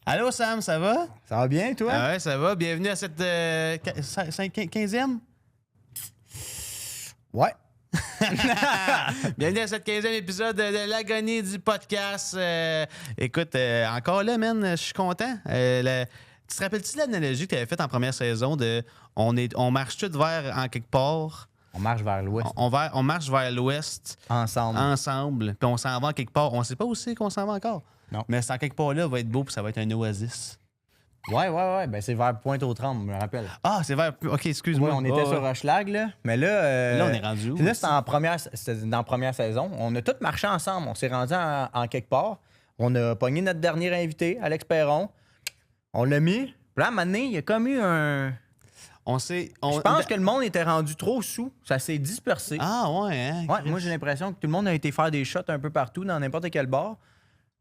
Allô Sam, ça va? Ça va bien, toi? Ah ouais, ça va. Bienvenue à cette 15e? Ouais. Bienvenue à cette 15e épisode de l'agonie du podcast. Écoute, encore là, man, je suis content. Tu te rappelles-tu de l'analogie que tu avais faite en première saison de on marche tout vers en quelque part? On marche vers l'ouest. On marche vers l'ouest. Ensemble. Puis on s'en va en quelque part. On sait pas où c'est qu'on s'en va encore. Non. Mais c'est en quelque part là, va être beau, puis ça va être un oasis. Ouais. Ben, c'est vers Pointe-aux-Trembles, je me rappelle. Ah, c'est vers. OK, excuse-moi. Oui, on était sur Hochelag, là. Mais là. Là, on est rendu où? Là, c'était dans la première saison. On a tous marché ensemble. On s'est rendu en quelque part. On a pogné notre dernier invité, Alex Perron. On l'a mis. Puis là, à un moment donné, il y a comme eu un. Je pense que le monde était rendu trop sous. Ça s'est dispersé. Ah, ouais, hein? Ouais, moi, j'ai l'impression que tout le monde a été faire des shots un peu partout, dans n'importe quel bar.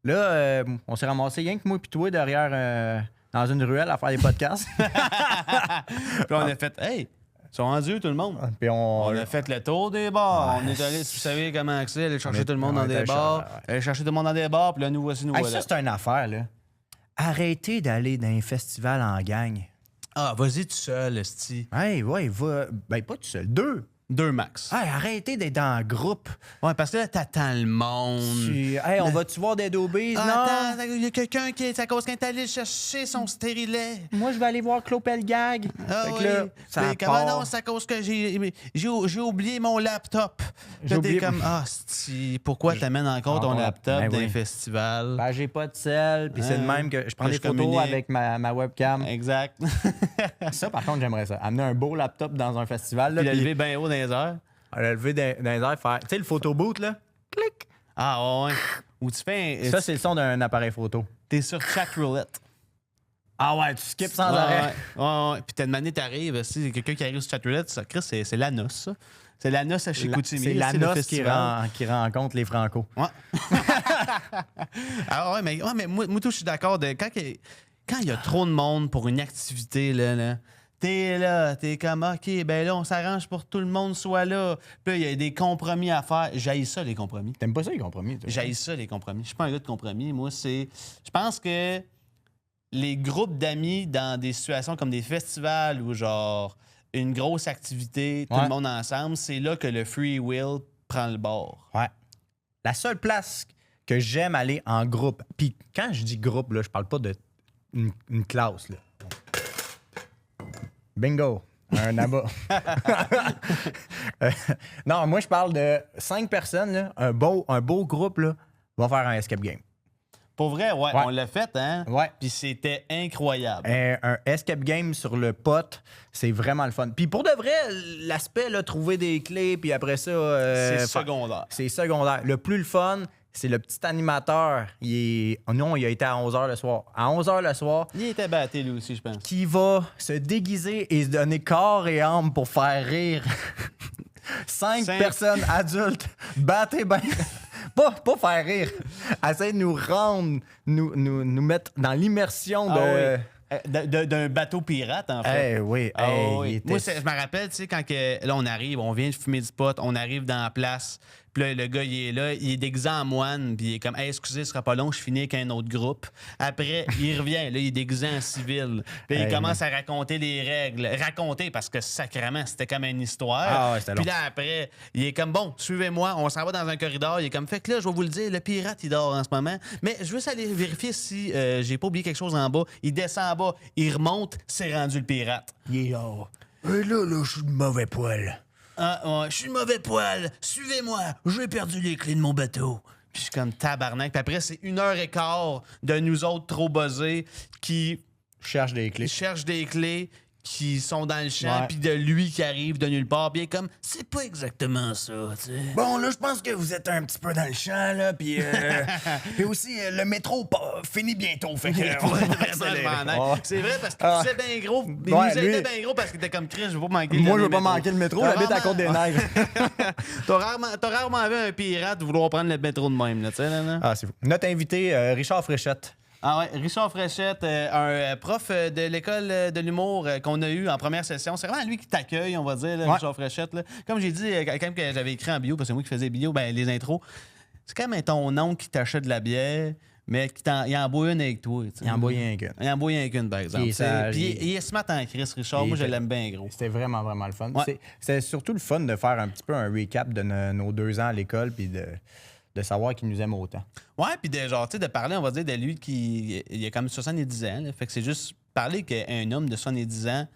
Là, on s'est ramassé rien que moi et toi derrière dans une ruelle à faire des podcasts. Puis on a fait, hey, ils sont rendus où, tout le monde? Puis On a fait le tour des bars. On est allé, vous savez comment c'est, aller chercher tout le monde dans des bars. Aller chercher tout le monde dans des bars, puis là, nous voici, nous Hey, voilà. ça, c'est une affaire, là. Arrêtez d'aller dans un festival en gang. Ah, vas-y tout seul, esti. Hey, ouais, va. Ben, pas tout seul. Deux. 2 max. Hey, arrêtez d'être en groupe. Ouais, parce que là, t'attends le monde. Hey, on va-tu voir des Dobies? Non. Attends, il y a quelqu'un qui est à cause qu'il est allé chercher son stérilet. Moi, je vais aller voir Claude Pelgag. Ah Fait que oui. là, ça Mais comment part. non, c'est à cause que j'ai oublié mon laptop. J'ai Là, oublié- t'es comme, pourquoi t'amènes encore ton laptop Ben dans oui. un festival? Ben, j'ai pas de sel, puis c'est de même que je prends Que des je photos communique. avec ma webcam. Exact. Ça, par contre, j'aimerais ça. Amener un beau laptop dans un festival. Là, Puis puis lever bien haut dans les airs. le lever dans les airs, faire. Tu sais, le photo boot, là? Clic! Ah ouais. Ou tu fais Ça, c'est le son d'un appareil photo. t'es sur chat roulette. Ah ouais, tu skips sans Ouais, arrêt. ouais. Puis t'as demandé, t'arrives, si quelqu'un qui arrive sur chat roulette, ça, Chris, c'est la noce, ça. C'est la noce à Chicoutimi. C'est la le noce festival. qui rencontre les Franco. Ouais. Ah ouais, mais moi, tout, je suis d'accord. Quand il y a trop de monde pour une activité, là, t'es comme, OK, ben là, on s'arrange pour que tout le monde soit là. Puis là, il y a des compromis à faire. J'haïs ça, les compromis. T'aimes pas ça, les compromis? Toi? J'haïs ça, les compromis. Je suis pas un gars de compromis. Moi, je pense que les groupes d'amis dans des situations comme des festivals ou genre une grosse activité, tout Ouais. le monde ensemble, c'est là que le free will prend le bord. Ouais. La seule place que j'aime aller en groupe, puis quand je dis groupe, là, je parle pas de une classe. Là. Bingo! Un abat. Non, moi, je parle de 5 personnes, là, un beau groupe, là, va faire un escape game. Pour vrai, ouais, Ouais. on l'a fait, hein? Ouais. Puis c'était incroyable. Un escape game sur le pot, c'est vraiment le fun. Puis pour de vrai, l'aspect, là, trouver des clés, puis après ça... C'est faire- secondaire. C'est secondaire. Le plus le fun, c'est le petit animateur. Non, il a été à 11h le soir. À 11h le soir, Il était battu, lui aussi, je pense. qui va se déguiser et se donner corps et âme pour faire rire 5 Cinq. personnes adultes. Battez bien. Pas faire rire. Essaye de nous rendre, nous mettre dans l'immersion de... D'un bateau pirate, en fait. Eh oui, Ah hey, oui. il était- Moi, je me rappelle, tu sais, quand là, on arrive, on vient de fumer du pot, on arrive dans la place, puis là, le gars, il est là, il est déguisé en moine, puis il est comme, hey, excusez, ce sera pas long, je finis avec un autre groupe. Après, il revient, là, il est déguisé en civil, puis il Hey, commence à raconter les règles. Raconter, parce que sacrément, c'était comme une histoire. Ah ouais, c'était long. Puis là, après, il est comme, bon, suivez-moi, on s'en va dans un corridor, il est comme, fait que là, je vais vous le dire, le pirate, il dort en ce moment, mais je veux juste aller vérifier si j'ai pas oublié quelque chose en bas. Il descend en bas, il remonte, c'est rendu le pirate. Yeah. Là, je suis de mauvais poil. Ah, ouais, je suis le mauvais poil. Suivez-moi. J'ai perdu les clés de mon bateau. Puis je suis comme tabarnak. Puis après, c'est 1h15 de nous autres trop buzzés qui Je cherche des clés. cherchent des clés, qui sont dans le champ, Ouais. puis de lui qui arrive de nulle part. Puis il est comme, c'est pas exactement ça, tu sais. Bon, là, je pense que vous êtes un petit peu dans le champ, là, puis puis aussi, le métro finit bientôt, fait que... on va accélérer. Ouais. C'est vrai parce qu'il Ah. poussait bien gros. Il Ouais, nous lui- aidait bien gros parce qu'il était comme Chris, je veux pas manquer Moi, le je veux pas métro. manquer le métro, T'as j'habite à rarement- Côte-des-Neiges. T'as rarement vu un pirate vouloir prendre le métro de même, là, tu sais, là. Ah, c'est fou. Notre invité, Richard Fréchette. Ah ouais, Richard Fréchette, un prof de l'école de l'humour qu'on a eu en première session. C'est vraiment lui qui t'accueille, on va dire, là, Ouais. Richard Fréchette. Là. Comme j'ai dit, quand même que j'avais écrit en bio, parce que c'est moi qui faisais bio, ben, les intros, c'est quand même ton oncle qui t'achète de la bière mais il en boit une avec toi. Tu sais. Il en boit rien qu'une. Il en boit rien qu'une, par exemple. Il est sage, Puis il est smart en Chris, Richard. Moi, je l'aime bien, gros. C'était vraiment, vraiment le fun. Ouais. C'était surtout le fun de faire un petit peu un recap de nos 2 ans à l'école puis de savoir qu'il nous aime autant. Ouais, puis de, genre, tu sais, de parler, on va dire, de lui qui il a comme 70 ans. Là. Fait que c'est juste parler qu'un homme de 70 ans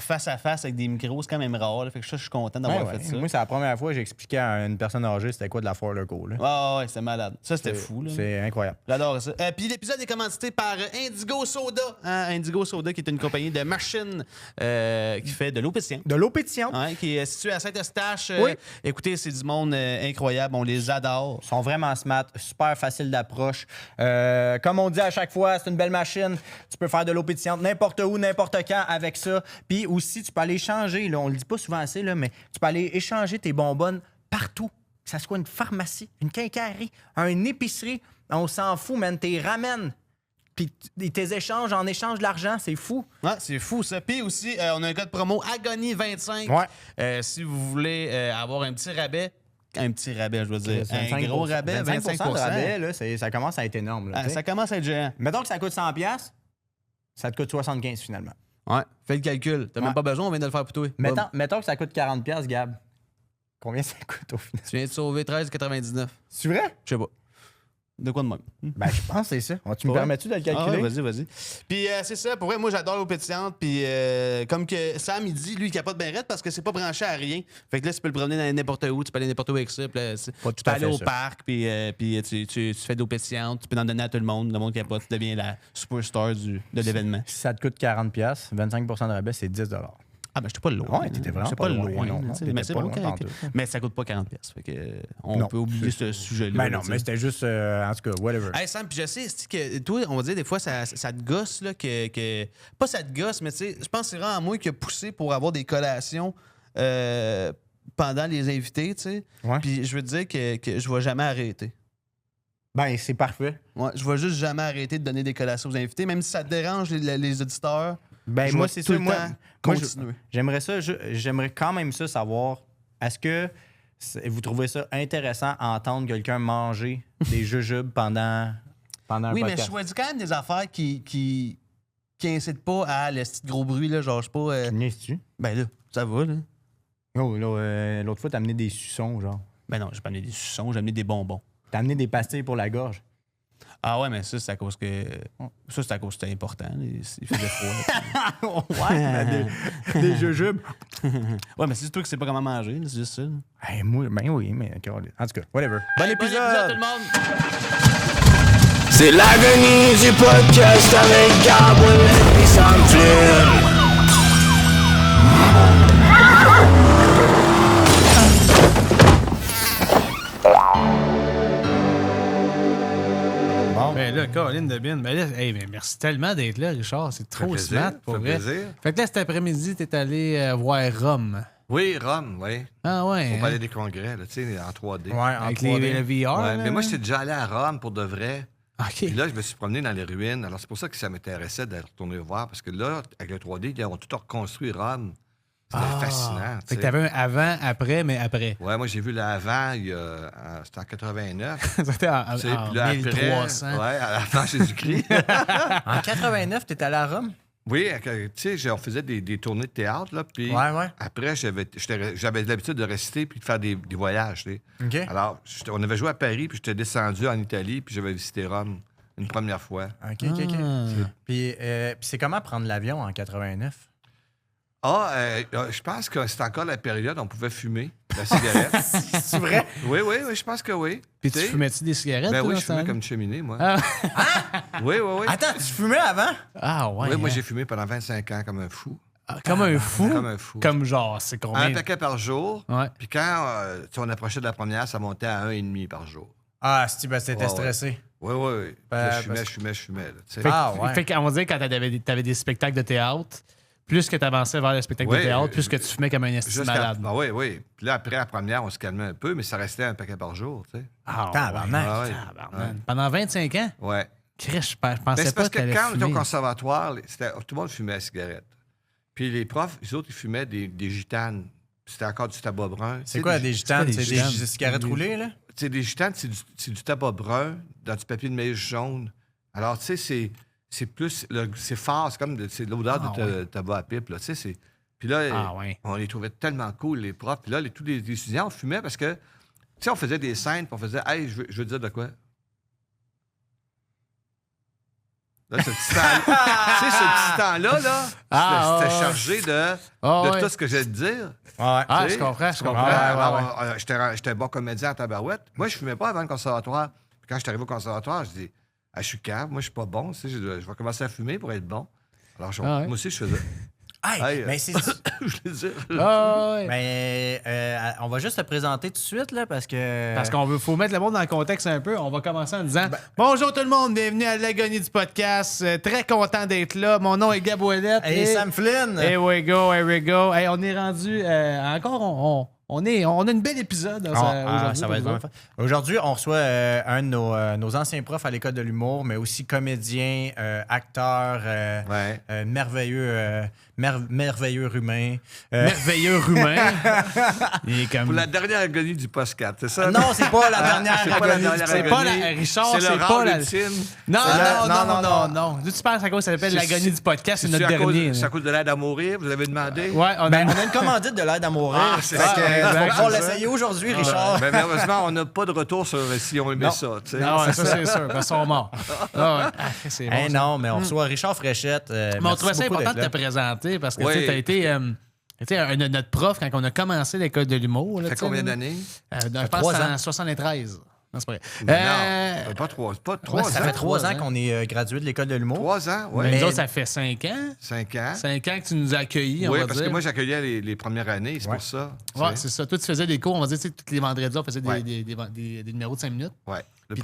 face à face avec des micros, c'est quand même rare. Là. Fait que ça, je suis content d'avoir fait ça. Moi, c'est la première fois que j'expliquais à une personne âgée c'était quoi de la Four Loko. Ouais, c'est malade. Ça, c'était fou. Là. C'est incroyable. J'adore ça. Puis l'épisode est commandité par Indigo Soda. Hein? Indigo Soda, qui est une compagnie de machines qui fait de l'eau pétillante. De l'eau pétillante. Ouais, qui est située à Saint-Eustache. Oui. Écoutez, c'est du monde incroyable. On les adore. Ils sont vraiment smart, super facile d'approche. Comme on dit à chaque fois, c'est une belle machine. Tu peux faire de l'eau pétillante n'importe où, n'importe quand avec ça. Puis aussi, tu peux aller échanger, là, on le dit pas souvent assez, là, mais tu peux aller échanger tes bonbonnes partout. Que ça soit une pharmacie, une quincaillerie, une épicerie. On s'en fout, man. T'es ramènes. Puis tes échanges en échange de l'argent, c'est fou. Ouais, c'est fou ça. Puis aussi, on a un code promo Agonie25. Ouais. Si vous voulez avoir un petit rabais, je veux dire, un 25%, gros rabais, 25 de rabais, là, ça commence à être énorme. Là, ça commence à être géant. Mettons que ça coûte 100$, ça te coûte 75$ finalement. Ouais, fais le calcul. T'as même pas besoin, on vient de le faire pour toi. Mettons que ça coûte 40$, Gab. Combien ça coûte au final? Tu viens de sauver 13,99. C'est vrai? Je sais pas. De quoi de même? Ben, je pense que c'est ça. Tu me permets-tu de le calculer? Ah ouais, vas-y. Puis c'est ça, pour vrai, moi j'adore l'eau pétillante. Puis comme que Sam, il dit, lui, il capote bien raide parce que c'est pas branché à rien. Fait que là, tu peux le promener dans n'importe où, tu peux aller n'importe où avec ça. Puis là, tu peux aller au parc, puis tu fais de l'eau pétillante, tu peux en donner à tout le monde capote, tu deviens la superstar de l'événement. Si ça te coûte 40$, 25% de rabais, c'est 10$. Ah, ben, j'étais pas loin. Ouais, t'étais vraiment j'étais pas loin. Non, mais c'est bon, mais ça coûte pas 40$. Fait que on peut oublier ce sujet-là. Ben non, mais c'était juste, en tout cas, whatever. Hey Sam, puis je sais que toi, on va dire des fois, ça te gosse, là, que. Pas ça te gosse, mais tu sais, je pense que c'est vraiment moi qui a poussé pour avoir des collations pendant les invités, tu sais. Ouais. Puis je veux te dire que je vais jamais arrêter. Ben, c'est parfait. Ouais, je vais juste jamais arrêter de donner des collations aux invités, même si ça dérange les auditeurs. Ben, moi, c'est ça. Moi, continuer. J'aimerais ça, j'aimerais quand même ça savoir, est-ce que vous trouvez ça intéressant à entendre quelqu'un manger des jujubes pendant un podcast? Oui, mais je choisis quand même des affaires qui incitent pas à le petit gros bruit, là, genre, je sais pas... Tu niaises-tu? Ben là, ça va, là. Oh, là, l'autre fois, t'as amené des suçons, genre. Ben non, j'ai pas amené des suçons, j'ai amené des bonbons. T'as amené des pastilles pour la gorge. Ah ouais, mais ça, c'est à cause que... Ça, c'est à cause que c'était important. Il faisait froid. Ouais, des jujubes. Ouais, mais c'est toi qui sais pas comment manger, c'est juste ça. Hey, moi, ben oui, mais en tout cas, whatever. Bon épisode! Bon épisode, tout le monde! C'est l'agonie du podcast avec Gab et Sam Flynn. Ben là, Caroline Debine, ben là, hey, ben merci tellement d'être là, Richard. C'est trop smart pour vrai. Plaisir. Fait que là, cet après-midi, t'es allé voir Rome. Oui, Rome, oui. Ah ouais. Pour hein? parler des congrès, là, tu sais, en 3D. Ouais, en Avec 3D. le VR. Ouais, là, mais moi, là? j'étais déjà allé à Rome pour de vrai. OK. Puis là, je me suis promené dans les ruines. Alors, c'est pour ça que ça m'intéressait de retourner voir. Parce que là, avec le 3D, ils ont tout reconstruit Rome. C'était fascinant. tu Fait que sais. t'avais un avant, après, mais après. Ouais, moi, j'ai vu l'avant, c'était en 89. C'était en, Tu sais, en puis là, après, 1300. ouais, à la fin Jésus-Christ. En 89, t'étais allé à Rome? Oui, tu sais, on faisait des tournées de théâtre, là. Puis Ouais. après, j'avais l'habitude de rester puis de faire des voyages, tu sais. OK. Alors, on avait joué à Paris, puis j'étais descendu en Italie, puis j'avais visité Rome une première fois. OK. Puis c'est comment prendre l'avion en 89? Je pense que c'est encore la période où on pouvait fumer la cigarette. C'est vrai? Oui, je pense que oui. Puis tu sais, fumais-tu des cigarettes? Ben toi, oui, dans je ce fumais temps-là? comme une cheminée, moi. Ah, Oui. Attends, tu fumais avant? ah ouais. Oui, moi, hein? j'ai fumé pendant 25 ans comme un fou. Ah, comme un fou. Comme un fou. Comme genre, c'est combien? Un paquet par jour. Ouais. Puis quand tu sais, on approchait de la première, ça montait à 1,5 par jour. Ah, si ben, t'étais Ouais, stressé. Oui. Puis Ben, là, je parce fumais. Là, tu sais. Fait, Ah, ouais. Fait qu'on va dire, quand t'avais des spectacles de théâtre, plus que t'avançais vers le spectacle de Ouais, théâtre, plus que tu fumais comme un esti malade. Ah, oui. Puis là, après la première, on se calmait un peu, mais ça restait un paquet par jour, tu sais. Ah, Tabarnak. Ah, ouais. tabarnak. Pendant 25 ans? Ouais. Chris, je Ben, pensais c'est pas parce que que t'allais quand on était au fumer. conservatoire, tout le monde fumait la cigarette. Puis les profs, les autres, ils fumaient des gitanes. C'était encore du tabac brun. C'est quoi des gitanes? des C'est gitanes? des cigarettes roulées, là? sais, les gitanes, c'est du tabac brun dans du papier de maïs jaune. Alors, tu sais, c'est plus... c'est fort, c'est comme c'est l'odeur de tabac à pipe, là. Tu sais, puis là, on les trouvait tellement cool, les profs. Puis là, tous les étudiants, on fumait parce que, tu sais, on faisait des scènes, puis on faisait « Hey, je veux dire de quoi? » Là, ce petit temps, tu sais, ce petit temps-là, là, c'était chargé de tout ce que j'ai de dire. Ah, je comprends. Alors, j'étais bon comédien à tabarouette. Moi, je fumais pas avant le conservatoire. Puis quand je suis arrivé au conservatoire, je dis je suis cave, moi, je suis pas bon. Tu sais, je vais commencer à fumer pour être bon. Alors, moi aussi, je faisais. Mais c'est... je veux dire. On va juste te présenter tout de suite, là, parce que... Parce qu'on faut mettre le monde dans le contexte un peu. On va commencer en disant bonjour tout le monde, bienvenue à l'agonie du podcast. Très content d'être là. Mon nom est Gab Ouellette. Et Sam Flynn. Here we go. Hey, on est rendu... encore, on a une belle épisode aujourd'hui. Ça va être vraiment fun. Aujourd'hui, on reçoit un de nos anciens profs à l'école de l'humour, mais aussi comédien, acteur, merveilleux humain. Merveilleux humain. Il est comme... Pour la dernière agonie du podcast, c'est ça? Non, c'est pas la dernière agonie. C'est pas la... Richard, c'est pas la... Non. Tu penses à quoi ça s'appelle l'agonie du podcast? C'est notre dernier. C'est à cause de l'aide à mourir, vous avez demandé? Ouais, on a une commandite de l'aide à mourir. C'est ça. On va pouvoir l'essayer aujourd'hui, Richard. Mais malheureusement, on n'a pas de retour sur si on aimait ça. Non, ça c'est sûr, ils sont morts. C'est bon, non, mais on reçoit Richard Fréchette. Mais on trouvait ça important de te présenter parce que tu as été... notre prof quand on a commencé l'école de l'humour. Ça fait combien d'années? Je pense en 73. Non, c'est pas vrai. Non, pas 3 ans. Ça fait 3 ans qu'on est gradué de l'école de l'humour. 3 ans, oui. Mais nous autres, ça fait 5 ans. 5 ans. 5 ans que tu nous as accueillis, oui, parce que moi, j'accueillais les premières années, c'est pour ça. Oui, c'est ça. Toi, tu faisais des cours, on va dire, tous les vendredis, on faisait des numéros de 5 minutes. Oui. Le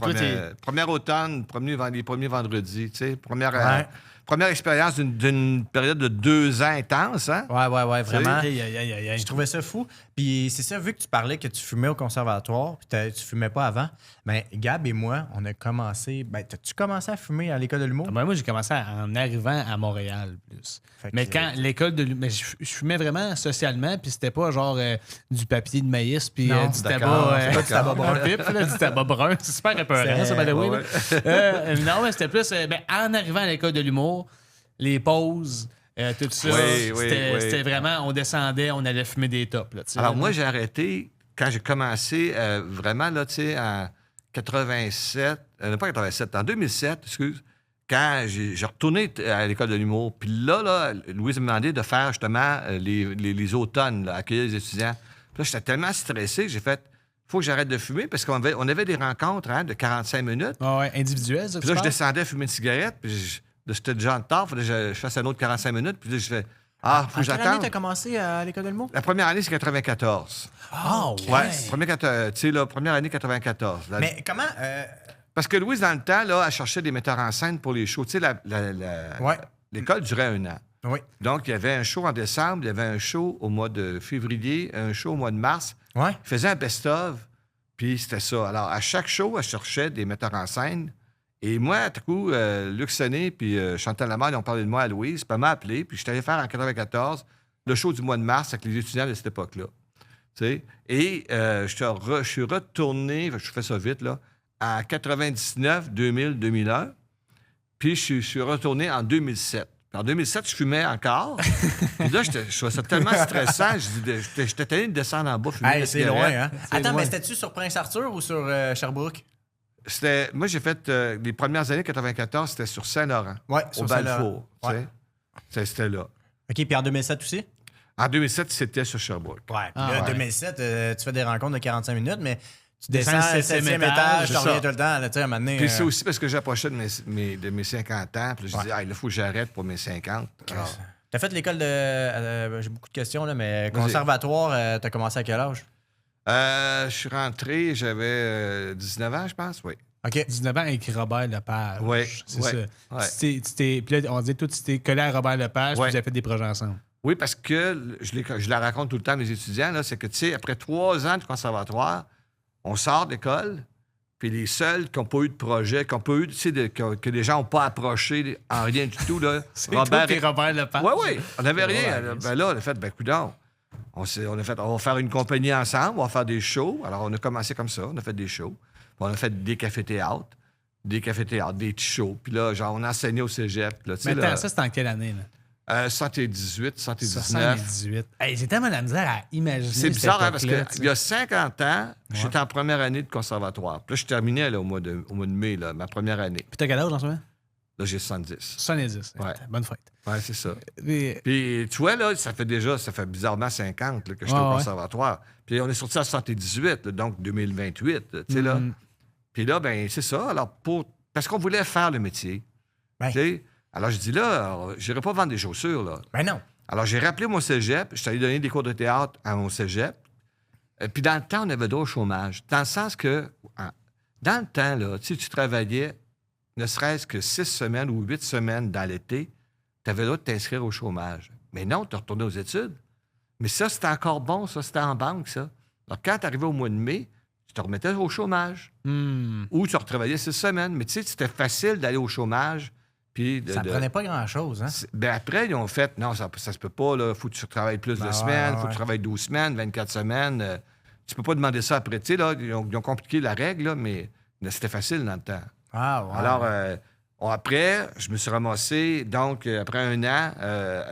premier automne, les premiers vendredis, tu sais, première expérience d'une période de 2 ans intense, hein? Ouais, vraiment. Je trouvais ça fou. Puis c'est ça, vu que tu parlais que tu fumais au conservatoire, puis tu fumais pas avant, mais Gab et moi, on a commencé... t'as-tu commencé à fumer à l'école de l'humour? Moi, j'ai commencé en arrivant à Montréal, plus. Mais quand l'école de l'humour... Je fumais vraiment socialement, puis c'était pas genre du papier de maïs, puis du tabac... du tabac brun. Du tabac brun. C'est super épeurant, ça, by the way. Non, mais c'était plus... en arrivant à l'école de l'humour, les pauses... tout ça, c'était vraiment, on descendait, on allait fumer des tops. Là, alors, moi, j'ai arrêté quand j'ai commencé vraiment, là, tu sais, en 87, pas 87, en 2007, excuse, quand j'ai retourné à l'école de l'humour. Puis là, Louise m'a demandé de faire justement les automnes, là, accueillir les étudiants. Puis là, j'étais tellement stressé que j'ai fait, faut que j'arrête de fumer parce qu'on avait des rencontres de 45 minutes. Individuelles, ça. Puis là, je descendais à fumer une cigarette, puis c'était déjà en retard, il fallait que je fasse un autre 45 minutes, puis là, je fais faut que j'attende. Quelle année t'as commencé à l'école de l'humour? La première année, c'est 94. OK. Ouais, première année, 94. Mais comment... Parce que Louise, dans le temps, là, elle cherchait des metteurs en scène pour les shows. Tu sais, l'école durait 1 an. Oui. Donc, il y avait un show en décembre, il y avait un show au mois de février, un show au mois de mars. Ouais. Il faisait un best-of, puis c'était ça. Alors, à chaque show, elle cherchait des metteurs en scène. Et moi, tout coup, Luc Sonnet puis Chantal Lamarre, ils ont parlé de moi à Louise, puis elle m'a appelé, puis je suis allé faire en 94 le show du mois de mars avec les étudiants de cette époque-là. Tu sais? Et je suis retourné, je fais ça vite, là, en 99, 2000, 2001, puis je suis retourné en 2007. En 2007, je fumais encore. Puis là, je trouvais ça tellement stressant. J'étais allé de descendre en bas, fumer. C'est loin, hein? Attends, mais c'était-tu sur Prince-Arthur ou sur Sherbrooke? Moi, j'ai fait les premières années 94, c'était sur Saint-Laurent. Oui, au Balfour. C'était là. OK, puis en 2007 aussi? En 2007, c'était sur Sherbrooke. Ouais. Puis là, 2007, tu fais des rencontres de 45 minutes, mais tu descends le 7e étage, tu reviens tout le temps. Là, à un moment donné, puis c'est aussi parce que j'approchais de mes 50 ans. Puis je disais, il faut que j'arrête pour mes 50. Tu as fait l'école de... j'ai beaucoup de questions, là, mais conservatoire, tu as commencé à quel âge? Je suis rentré, j'avais 19 ans, je pense, oui. OK. 19 ans avec Robert Lepage. Oui. C'est ça. Ouais. Puis là, on dit tout, tu t'es collé à Robert Lepage, puis vous avez fait des projets ensemble. Oui, parce que je la raconte tout le temps à mes étudiants, là, c'est que, tu sais, après 3 ans de conservatoire, on sort d'école, puis les seuls qui n'ont pas eu de projet, qui n'ont pas eu, tu sais, que les gens n'ont pas approché en rien du tout, là. C'est Robert Lepage. Oui, on n'avait rien. Ben là, on a fait, coudonc. On a fait, on va faire une compagnie ensemble, on va faire des shows. Alors, on a commencé comme ça, on a fait des shows. Puis on a fait des cafés-théâtres, des petits shows. Puis là, genre, on a enseigné au cégep. Là, Mais attends, ça, c'était en quelle année, là? 78, 79. 78. Hey, j'ai tellement la misère à imaginer. C'est bizarre, hein, parce qu'il qu'il y a 50 ans, j'étais en première année de conservatoire. Puis là, je terminais là, au mois de mai, là, ma première année. Puis t'as quel âge en ce moment? Là, j'ai 70. 70. Ouais. Bonne fête. Oui, c'est ça. Mais- Puis, tu vois, là, ça fait bizarrement 50 là, que j'étais au conservatoire. Puis, on est sorti à 78, là, donc 2028, là, tu sais, là. Puis là, ben c'est ça. Alors, parce qu'on voulait faire le métier. Ben. Tu sais. Alors, je dis là, je n'irai pas vendre des chaussures, là. Ben non. Alors, j'ai rappelé mon cégep. Je suis allé donner des cours de théâtre à mon cégep. Puis, dans le temps, on avait droit au chômage. Dans le sens que, dans le temps, là, tu travaillais ne serait-ce que 6 semaines ou 8 semaines dans l'été, tu avais le droit de t'inscrire au chômage. Mais non, tu retournais aux études. Mais ça, c'était encore bon, ça, c'était en banque, ça. Alors, quand tu arrivais au mois de mai, tu te remettais au chômage. Ou tu retravaillais 6 semaines. Mais tu sais, c'était facile d'aller au chômage. Puis Ça prenait pas grand-chose, hein? Ben après, ils ont fait, non, ça se peut pas, là. Faut que tu travailles plus de semaines, faut que tu travailles 12 semaines, 24 semaines. Tu peux pas demander ça après. Tu sais, là, ils ont compliqué la règle, là, mais c'était facile dans le temps. Ah, ouais. Alors, après, je me suis ramassé, donc, après un an,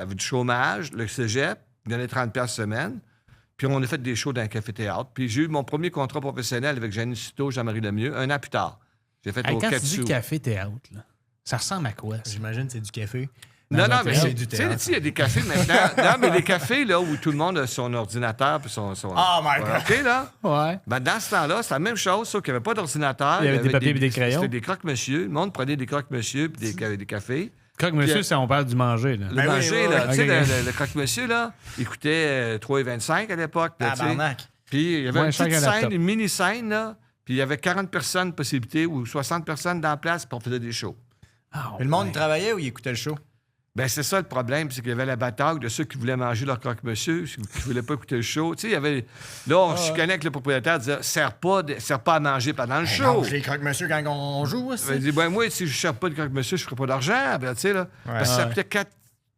avec du chômage, le cégep, il donnait 30$ semaine. Puis, on a fait des shows dans un café-théâtre. Puis, j'ai eu mon premier contrat professionnel avec Jeannie Citeau, Jean-Marie Lemieux, un an plus tard. J'ai fait au Quand tu Katsu. dis café-théâtre, là, ça ressemble à quoi? Ça? J'imagine que c'est du café. Non, mais c'est c'est du tu sais, théâtre. il y a des cafés maintenant. Non, mais les cafés, là, où tout le monde a son ordinateur puis son... Oh my God! OK, là? Ouais. Ben, dans ce temps-là, c'est la même chose, sauf qu'il n'y avait pas d'ordinateur. Il y avait des papiers et des crayons. C'était des croque-monsieur. Le monde prenait des croque-monsieur puis des cafés. Croque-monsieur, Puis, c'est on parle du manger, là. Le Ben oui, manger, oui, là, oui. tu sais, Ok. le croque-monsieur, là, il coûtait 3,25 à l'époque. là, tu sais. Tabarnak. Puis il y avait Moins une cher petite qu'un laptop. scène, une mini-scène, là, puis il y avait 40 personnes possibilités ou 60 personnes dans la place, puis on faisait des shows. Ah, Puis le monde, ouais. il travaillait ou il écoutait le show? Ben c'est ça le problème, c'est qu'il y avait la bataille de ceux qui voulaient manger leur croque-monsieur, ceux qui voulaient pas écouter le show. Tu sais, il y avait... Là, on se chicanait avec le propriétaire, disait « Sert pas à manger pendant le show. » Je les croque-monsieur quand on joue aussi. Il dit « Ben moi, si je ne sers pas de croque-monsieur, je ne ferai pas d'argent. » Ben, tu sais, là. Parce que ça coûtait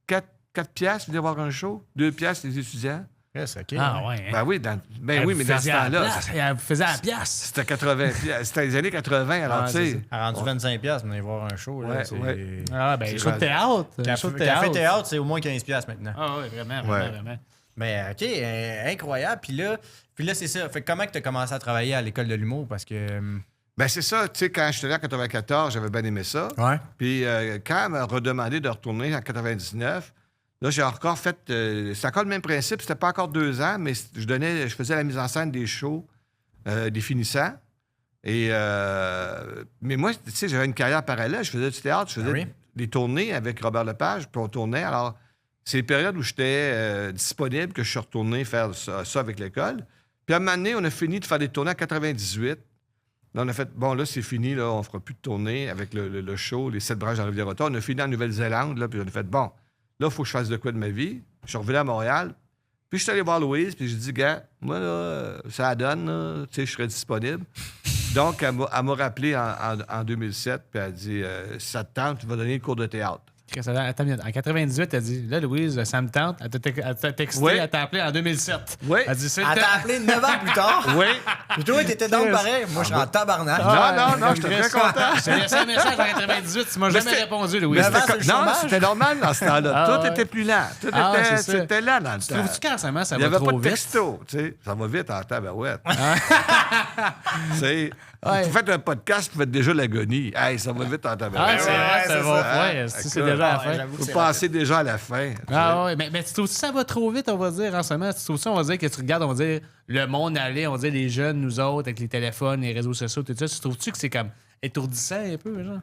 4 piastres venir voir un show, 2 piastres les étudiants. Yes, OK. Ah, ouais. hein. Ben oui, mais dans ce temps-là, Elle vous faisait à la pièce. c'était 80 piastres. C'était les années 80, alors tu sais. A rendu 25$, venez voir un show. Là, Ouais, c'est... ouais. Ah, ben, C'est show de théâtre. Show de Café-théâtre, c'est au moins 15$ maintenant. Ah, oui, vraiment, Ouais. vraiment. Mais OK, incroyable. Puis là, c'est ça. Fait que comment tu as commencé à travailler à l'école de l'humour? Parce que... Ben c'est ça, tu sais, quand j'étais là en 94, j'avais bien aimé ça. Ouais. Puis quand elle m'a redemandé de retourner en 99, là, j'ai encore fait... c'est encore le même principe, c'était pas encore 2 ans, mais je faisais la mise en scène des shows des finissants. Et, mais moi, tu sais, j'avais une carrière parallèle. Je faisais du théâtre, je faisais des tournées avec Robert Lepage, puis on tournait. Alors, c'est les périodes où j'étais disponible que je suis retourné faire ça avec l'école. Puis à un moment donné, on a fini de faire des tournées en 98. Là, on a fait, bon, là, c'est fini, là, on fera plus de tournées avec le show, les 7 branches de la Rivière-Automne. On a fini en Nouvelle-Zélande, là, puis on a fait, bon, là, il faut que je fasse de quoi de ma vie. Je suis revenu à Montréal. Puis je suis allé voir Louise, puis j'ai dit, gars, moi, là, ça donne, là, tu sais, je serai disponible. Donc, elle m'a rappelé en 2007, puis elle a dit, si ça te tente, tu vas donner le cours de théâtre. Attends, en 98, elle a dit là, Louise, ça me tente. Elle t'a texté, Oui. elle t'a appelé en 2007. Oui. Elle dit c'est Elle t'a appelé 9 ans plus tard. Oui. Puis toi, t'étais donc pareil. Moi, je suis en tabarnak. Non, j'étais très content. J'ai laissé un message en 98. Tu m'as jamais répondu, Louise. Mais avant, c'est le Non, chômage. c'était normal dans ce temps-là. Ah, Tout ouais. était plus lent. Tout Ah, était, c'est ça. c'était lent dans le temps. Trouves-tu qu'en ce moment, ça Il n'y va avait pas trop de vite? texto, tu sais. Ça va vite en tabarouette. C'est... Ouais. Vous faites un podcast, vous faites déjà l'agonie. Hey, ça va vite en Ah, tabarouette. c'est vrai, c'est ça ça. va. Ouais, c'est déjà à la fin. j'avoue que Vous c'est pensez déjà à la fin. tu sais. Ah ouais, mais tu trouves que ça va trop vite, on va dire, en ce moment? Tu trouves ça, on va dire, que tu regardes, on va dire, le monde aller, on va dire, les jeunes, nous autres, avec les téléphones, les réseaux sociaux, tout ça, tu trouves-tu que c'est comme étourdissant un peu, genre?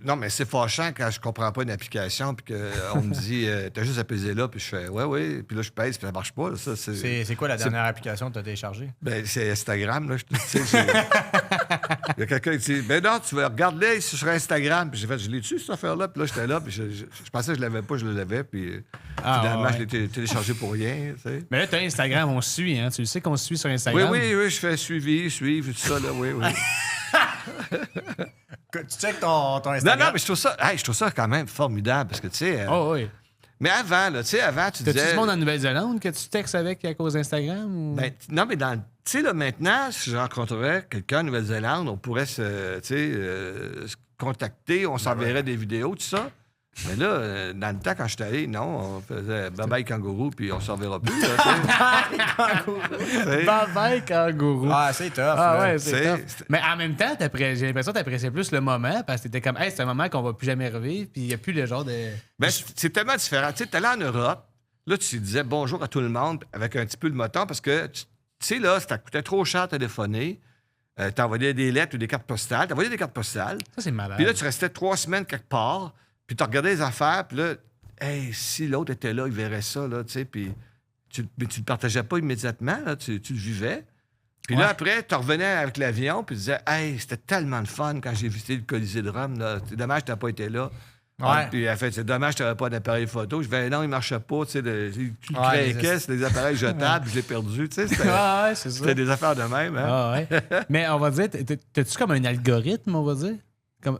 Non, mais c'est fâchant quand je comprends pas une application puis qu'on me dit t'as juste à peser là, puis je fais ouais, puis là je pèse puis ça marche pas. Là, ça, C'est quoi la dernière application que tu as téléchargée? Ben, c'est Instagram, là. Il y a quelqu'un qui dit ben non, tu vas regarde-les sur Instagram. Puis j'ai fait je l'ai-tu, cette affaire-là? Puis là, j'étais là, puis je pensais que je l'avais pas, je l'avais, puis finalement, ouais. je l'ai téléchargé pour rien, tu sais. Mais là, t'as Instagram, on se suit, hein? Tu le sais qu'on se suit sur Oui, Instagram? oui, je fais suivre, tout ça, là, oui. Tu checkes ton Non, Instagram? mais je trouve ça quand même formidable, parce que, tu sais, Oh, oui. Mais avant, là, tu sais, avant, tu T'as-tu disais... du monde en Nouvelle-Zélande que tu textes avec à cause d'Instagram? Ou... Ben, non, mais tu sais, là, maintenant, si je rencontrerais quelqu'un en Nouvelle-Zélande, on pourrait se contacter, on s'enverrait des vidéos, tout ça. Mais là, dans le temps, quand je suis allé, non, on faisait bye-bye kangourou, puis on s'en verra plus. Bye-bye, kangourou. Ah, c'est tough. Ah là. ouais, c'est C'est- tough. Mais en même temps, j'ai l'impression que t'appréciais plus le moment parce que t'étais comme, hey, c'est un moment qu'on va plus jamais revivre, puis il n'y a plus le genre de. Ben, c'est tellement différent. Tu sais, t'allais en Europe, là, tu disais bonjour à tout le monde avec un petit peu de moton parce que, tu sais, là, ça coûtait trop cher de téléphoner. T'envoyais des lettres ou des cartes postales. T'envoyais des cartes postales. Ça, c'est malade. Puis là, tu restais 3 semaines quelque part, puis tu regardais les affaires, puis là, hey, si l'autre était là, il verrait ça, là, tu sais, puis mais tu le partageais pas immédiatement, là, tu le vivais. Puis là, après, tu revenais avec l'avion, puis tu disais, hey, c'était tellement de fun quand j'ai visité le Colisée de Rome, là. C'est dommage que tu n'as pas été là. Ouais. Puis elle fait, c'est dommage que tu n'avais pas d'appareil photo. Je vais, non, il marchait pas, tu sais, il Ouais, craquait, c'était des appareils jetables, je l'ai perdu, tu sais, c'était Ah ouais, c'est ça. c'était des affaires de même, hein. Ah ouais. Mais on va dire, t'as-tu comme un algorithme, on va dire? Comme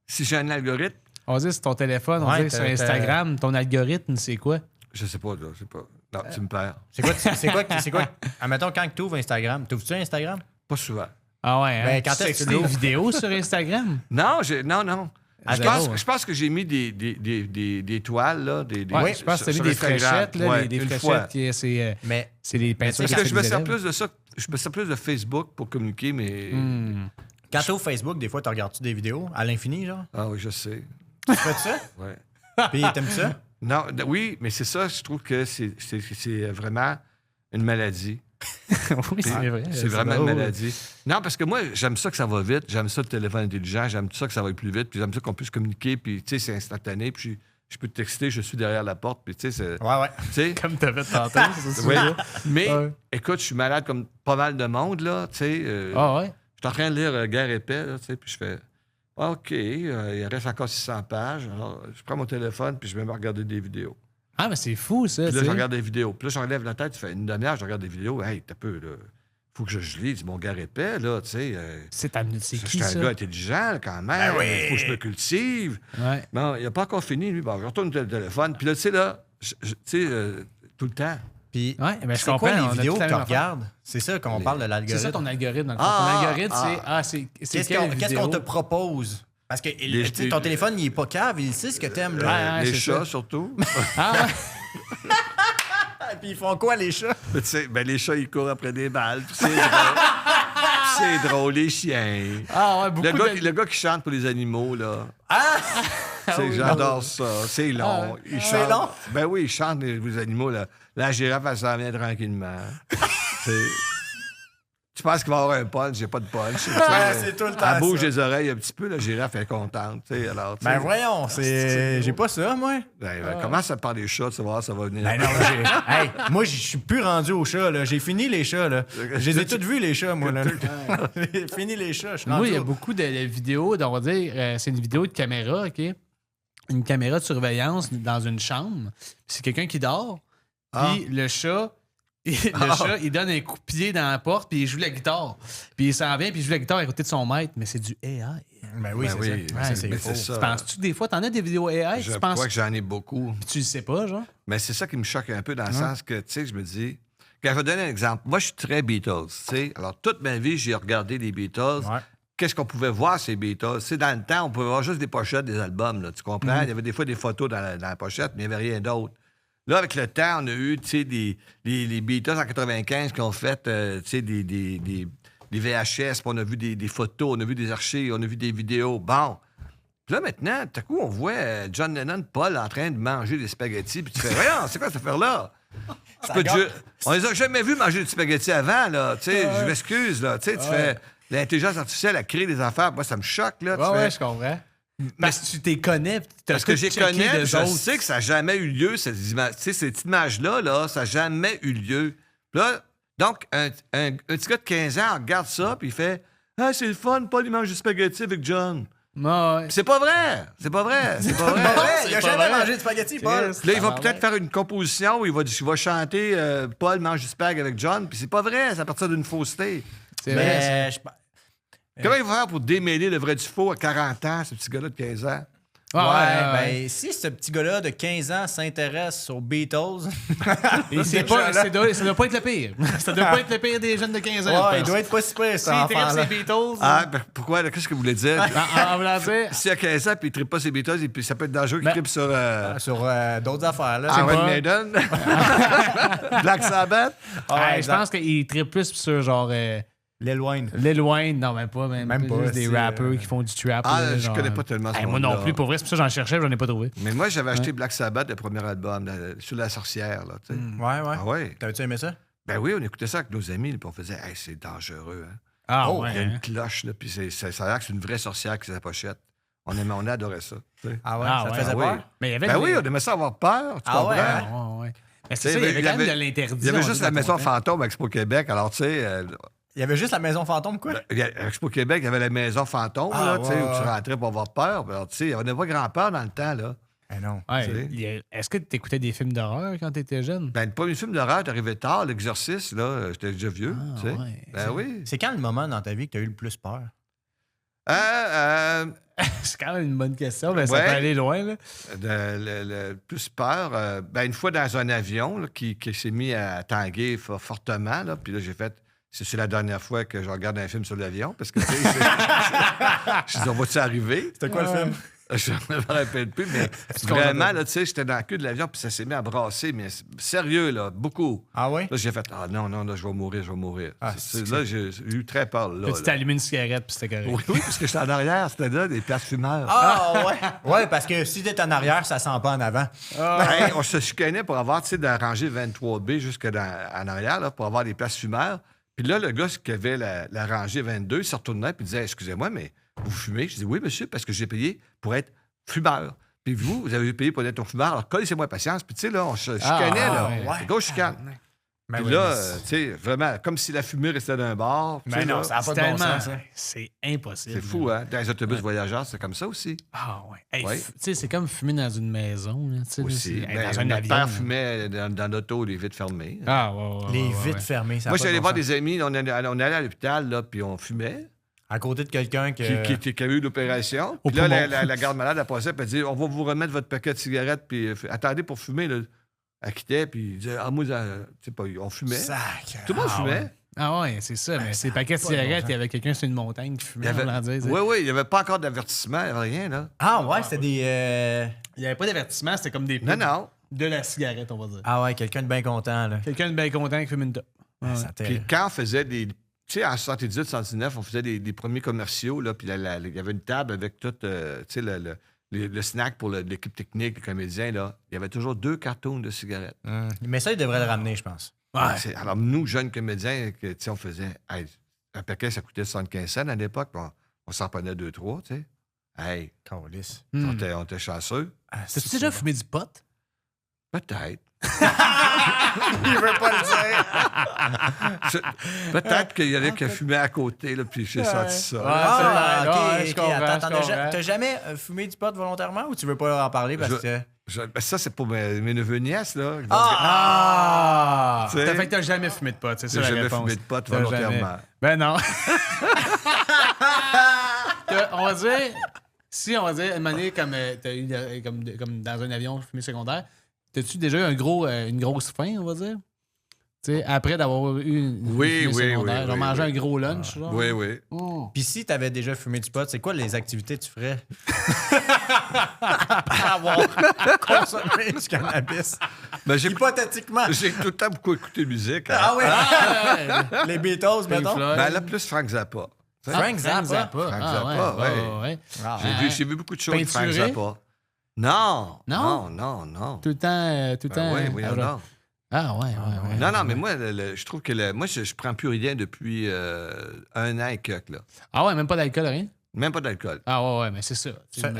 Si j'ai un algorithme, on va dire sur ton téléphone, on va Ouais, dire sur t'as- Instagram, ton algorithme, c'est quoi? je sais pas, là, je sais pas. Non, tu me perds. C'est quoi? Admettons, quand tu ouvres Instagram, t'ouvres-tu Instagram? Pas souvent. Ah ouais, hein? Ben, quand Tu est-ce que textes tu des l'ouvres? vidéos sur Instagram? Non, non. Ah, Je zéro, pense, hein. je pense que j'ai mis des toiles, là. Ouais, je pense que t'as mis sur des Instagram. fléchettes, là, Ouais, des une fléchettes, fois. Mais c'est les peintures. Parce que je me sers sers plus de ça. Je me sers plus de Facebook pour communiquer, mais. quand tu ouvres Facebook, des fois, tu regardes-tu des vidéos à l'infini, genre? Ah oui, je sais. Tu fais ça? Ouais. Puis t'aimes ça? Non, oui, mais c'est ça, je trouve que c'est vraiment une maladie. Oui, c'est vrai. C'est vraiment une drôle. maladie. Non, parce que moi, j'aime ça que ça va vite. J'aime ça le téléphone intelligent. J'aime ça que ça va plus vite. Puis j'aime ça qu'on puisse communiquer. Puis, tu sais, c'est instantané. Puis je peux te texter, je suis derrière la porte. Puis, tu sais, c'est. Ouais. Tu sais. Comme t'avais tantôt, c'est ça? Oui. Mais, Ouais. écoute, je suis malade comme pas mal de monde, là. Tu sais. Ah ouais? Je suis en train de lire Guerre et paix, là, tu sais, puis je fais OK, il reste encore 600 pages. Alors, je prends mon téléphone, puis je vais me regarder des vidéos. Ah, mais c'est fou, ça. Puis là, tu je sais. regarde des vidéos. Puis là, j'enlève la tête, ça fait une demi-heure, je regarde des vidéos. Hey, t'as peu, là. Faut que je lise mon Guerre et paix, là, tu sais. C'est Je qui, suis un ça? gars intelligent, quand même. Ben oui. Faut que je me cultive. Ouais. Bon, il n'a pas encore fini, lui. Bon, je retourne le téléphone. Puis là, tu sais, là, tu sais, tout le temps. Puis Ouais, mais je c'est quoi comprends, on a les vidéos toute la que tu même affaire. regardes? C'est ça qu'on parle de C'est l'algorithme. ça ton algorithme, dans le fond. Ah, Ton algorithme, ah. c'est Qu'est-ce quelle qu'on vidéo? te propose? Parce que tu sais, ton téléphone, il est pas cave, il sait ce que t'aimes. Là. Ouais, Les c'est chats, ça. surtout. Ah, ouais. Puis ils font quoi, les chats? Tu sais, ben, les chats, ils courent après des balles. Puis c'est drôle. Puis c'est drôle, les chiens. Ah ouais, beaucoup Le gars qui chante pour les animaux, là. J'adore ça. C'est long. Il C'est chante. long? Ben oui, il chante les animaux, là. La girafe, elle s'en vient tranquillement. C'est- Tu penses qu'il va y avoir un punch? J'ai pas de punch. c'est tout le temps Elle bouge ça. les oreilles un petit peu, la girafe est contente. Tu sais, alors, tu sais. Ben voyons, j'ai pas ça, moi. Commence à parler des chats, tu vas voir, ça va venir. Ben non, hey, moi, je suis plus rendu aux chats, là. J'ai fini les chats, là. Je les ai tous vus, les chats, moi, là. J'ai fini les chats. Je suis Moi, rendu il y a au- beaucoup de vidéos, on va dire, c'est une vidéo de caméra, OK? Une caméra de surveillance dans une chambre. C'est quelqu'un qui dort, puis le chat, il donne un coup de pied dans la porte, puis il joue la guitare. Puis il s'en vient, puis il joue la guitare à côté de son maître, mais c'est du AI. Ben oui, Ben c'est oui, ça. mais Ça, c'est mais faux. c'est ça. Tu penses-tu des fois, t'en as des vidéos AI? Je Tu penses, crois que j'en ai beaucoup. puis tu le sais pas, genre? Mais c'est ça qui me choque un peu dans le sens que, tu sais, je me dis. Quand je vais donner un exemple. Moi, je suis très Beatles, tu sais. Alors, toute ma vie, j'ai regardé les Beatles. Ouais. Qu'est-ce qu'on pouvait voir, ces Beatles? Tu sais, dans le temps, on pouvait voir juste des pochettes des albums, là, tu comprends? Il y avait des fois des photos dans la pochette, mais il n'y avait rien d'autre. Là, avec le temps, on a eu, tu sais, les Beatles en 95 qui ont fait, tu sais, des VHS, puis on a vu des photos, on a vu des archives, on a vu des vidéos. Bon. Puis là, maintenant, tout à coup, on voit John Lennon, Paul, en train de manger des spaghettis, puis tu fais, voyons, c'est quoi cette affaire-là? On les a jamais vus manger des spaghettis avant, là. Tu sais, je m'excuse, là. Tu sais, tu fais. L'intelligence artificielle a créé des affaires. Moi, ça me choque, là. Tu fais- je comprends. Parce que tu t'es connais, puis t'as Parce que tout j'ai checké connais, d'eux je autres. sais que ça n'a jamais eu lieu, cette image-là, là, ça n'a jamais eu lieu. Puis là, donc, un petit gars de 15 ans regarde ça, puis il fait « Ah, c'est le fun, Paul, il mange du spaghetti avec John. Ouais. » C'est pas vrai! C'est pas vrai! C'est pas vrai! Ouais, il a pas jamais vrai. mangé de spaghetti, Paul. Puis là, il va peut-être faire une composition où il va chanter Paul mange du spag avec John, puis c'est pas vrai, c'est à partir d'une fausseté. C'est vrai. Mais Comment il va faire pour démêler le vrai du faux à 40 ans, ce petit gars-là de 15 ans? Ben, si ce petit gars-là de 15 ans s'intéresse aux Beatles... ça doit pas être le pire. Ça doit pas être le pire des jeunes de 15 ans. Ouais, il doit être pas si pire, ça. S'il tripe ses Beatles... Ah, ben pourquoi? Qu'est-ce que vous voulez dire? En voulant dire... S'il y a 15 ans puis il ne tripe pas ses Beatles, puis ça peut être dangereux qu'il tripe sur... Sur d'autres affaires, là. Iron Maiden? Black Sabbath? Je pense qu'il tripe plus sur genre... Lil Wayne. Lil Wayne, non, même pas. Même pas. Juste des rappers qui font du trap. Ah, là, je genre, connais pas tellement ce moi monde-là. non plus, pour vrai, c'est pour ça que j'en cherchais, j'en ai pas trouvé. Mais moi, j'avais acheté Black Sabbath, le premier album, sur La Sorcière, là, tu sais. Ouais. Ah ouais? T'avais-tu aimé ça? Ben oui, on écoutait ça avec nos amis, puis on faisait « Hey, c'est dangereux, hein? » Ah, Il y a une cloche, là, puis ça a l'air que c'est une vraie sorcière qui sa pochette. On adorait ça. Tu sais. Ah ouais? Ah Ça te ouais, faisait oui. peur? Mais il y avait Ben oui, on aimait ça avoir peur, tu Ah ouais, comprends? hein? Ouais. Mais c'est ça, il y avait quand même de l'interdit. Il y avait on juste dit, la dans maison ton temps. fantôme à Expo Québec. Alors, tu sais, Il y avait juste la maison fantôme, quoi? à Expo Québec, il y avait la maison fantôme, Ah, là, tu sais, ouais, où tu ouais. rentrais pour avoir peur. Alors, tu sais, on n'avait pas grand-peur dans le temps, là. Eh non. Ouais, Tu est-ce que tu écoutais des films d'horreur quand tu étais jeune? Ben, le premier film d'horreur, t'arrivais tard, l'exorciste, là, j'étais déjà vieux, Ah, tu sais. ouais. Ben oui. C'est quand le moment dans ta vie que t'as eu le plus peur? C'est quand même une bonne question, mais ça Ouais. peut aller loin. Là. Le plus peur, ben, une fois dans un avion là, qui s'est mis à tanguer fortement, là, puis là, j'ai fait... C'est la dernière fois que je regarde un film sur l'avion, parce que, tu sais, je dis, on va-tu arriver? C'était quoi le film? Je ne me rappelle plus, mais vraiment, là, tu sais, j'étais dans le queue de l'avion, puis ça s'est mis à brasser, mais sérieux, là, beaucoup. Ah ouais? Là, j'ai fait, ah non, là, je vais mourir. Ah, Là, j'ai eu très peur, là. Puis tu là. t'es allumé une cigarette, puis c'était correct. Oui, parce que j'étais en arrière, c'était là, des places fumeurs. Ah ouais? Ouais, parce que si t'es en arrière, ça sent pas en avant. Hey, on se chicanait pour avoir, tu sais, de la rangée 23B jusqu'en arrière, là, pour avoir des places fumeurs. Puis là, le gars qui avait la rangée 22, il se retournait et disait, excusez-moi, mais vous fumez? Je dis, oui, monsieur, parce que j'ai payé pour être fumeur. Puis vous avez payé pour être un fumeur, alors connaissez-moi patience. Puis tu sais, là, on se chicanait, là. ouais. Le gars, chicane. Puis là, tu sais, vraiment, comme si la fumée restait d'un bar. tu sais, Mais non, là, ça n'a pas de bon Tellement, sens, ça. c'est impossible. c'est fou, hein? Dans les autobus voyageurs, c'est comme ça aussi. Ah ouais. Hey, Ouais. tu sais, c'est comme fumer dans une maison. Là, tu sais, Aussi. là, c'est- Ben, dans un notre avion. père là. fumait dans l'auto, les vitres fermées. Ah ouais. Les ouais, vitres ouais. fermées, ça a Moi, pas j'allais de voir bon sens. des amis, on allait à l'hôpital, là, puis on fumait. À côté de quelqu'un qui que... a eu l'opération. Au Puis là, poumon. la garde malade a passé, puis elle dit, on va vous remettre votre paquet de cigarettes, puis attendez pour fumer. Là. Elle quittait, puis il disait, ah, moi, tu sais pas, on fumait. Sac. Tout le monde fumait. Ah ouais, c'est ça. Mais ces paquets de pas de bon cigarettes, sens. il y avait quelqu'un sur une montagne qui Il fumait. y avait, on l'en disait. oui, il n'y avait pas encore d'avertissement, il n'y avait rien, là. Ah ouais, c'était des... Il n'y avait pas d'avertissement, c'était comme des Non, pubs non. de la cigarette, on va dire. Ah ouais, quelqu'un de bien content, là. Quelqu'un de bien content qui fume une top. Ouais. Ça Puis quand on faisait des... Tu sais, en 78, 79, on faisait des premiers commerciaux, là, puis il y avait une table avec tout, tu sais, le snack pour l'équipe technique, les comédiens, là. Il y avait toujours 2 cartons de cigarettes. Mais ça, il devrait le ramener, je pense. Ouais. Alors, nous, jeunes comédiens, tu sais, on faisait... Hey, un paquet, ça coûtait 75 cents à l'époque, puis on s'en prenait 2-3, tu sais. Hey, Câlisse. on était chanceux. Ah, T'as-tu déjà fumé du pot? Peut-être. Il veut pas le dire. Peut-être qu'il y en a qui fumaient à côté, là, puis j'ai senti ça. Ah, Ouais, ok, je ok. comprends, Attends, je comprends. t'as jamais fumé du pot volontairement ou tu veux pas en parler parce que... Ben, ça, c'est pour mes neveux nièces, là. Ah! Tu sais, T'as fait que t'as jamais fumé de pot, c'est ça J'ai la jamais réponse. fumé de pot T'as volontairement. jamais. Ben non. On va dire, si on va dire, une année comme t'as eu comme dans un avion fumé secondaire, t'as-tu déjà eu une grosse faim, on va dire? Tu sais, après d'avoir eu une Oui, fumée oui, secondaire, oui, genre oui, manger oui. un gros lunch, genre. Oui, oui. Oh. Puis si t'avais déjà fumé du pot, c'est quoi les activités que tu ferais? Avoir consommé du cannabis. Ben, Hypothétiquement. j'ai tout le temps beaucoup écouté de musique. hein. Ah oui? Ah, ouais. Les Beatles, mettons. Floyd. Ben, là, plus Frank Zappa. Frank Zappa. Frank Ah, Zappa, ouais. ouais. Ouais. Ah, J'ai vu beaucoup de choses de Frank Peinturé? Zappa. Non. Non? Non. Tout le temps. Ben oui, oui, genre- non. Ah, ouais. Non, mais moi, je trouve que moi, je prends plus rien depuis 1 an et quelques, là. Ah, ouais, même pas d'alcool, rien? Même pas d'alcool. Ah, ouais, mais c'est ça.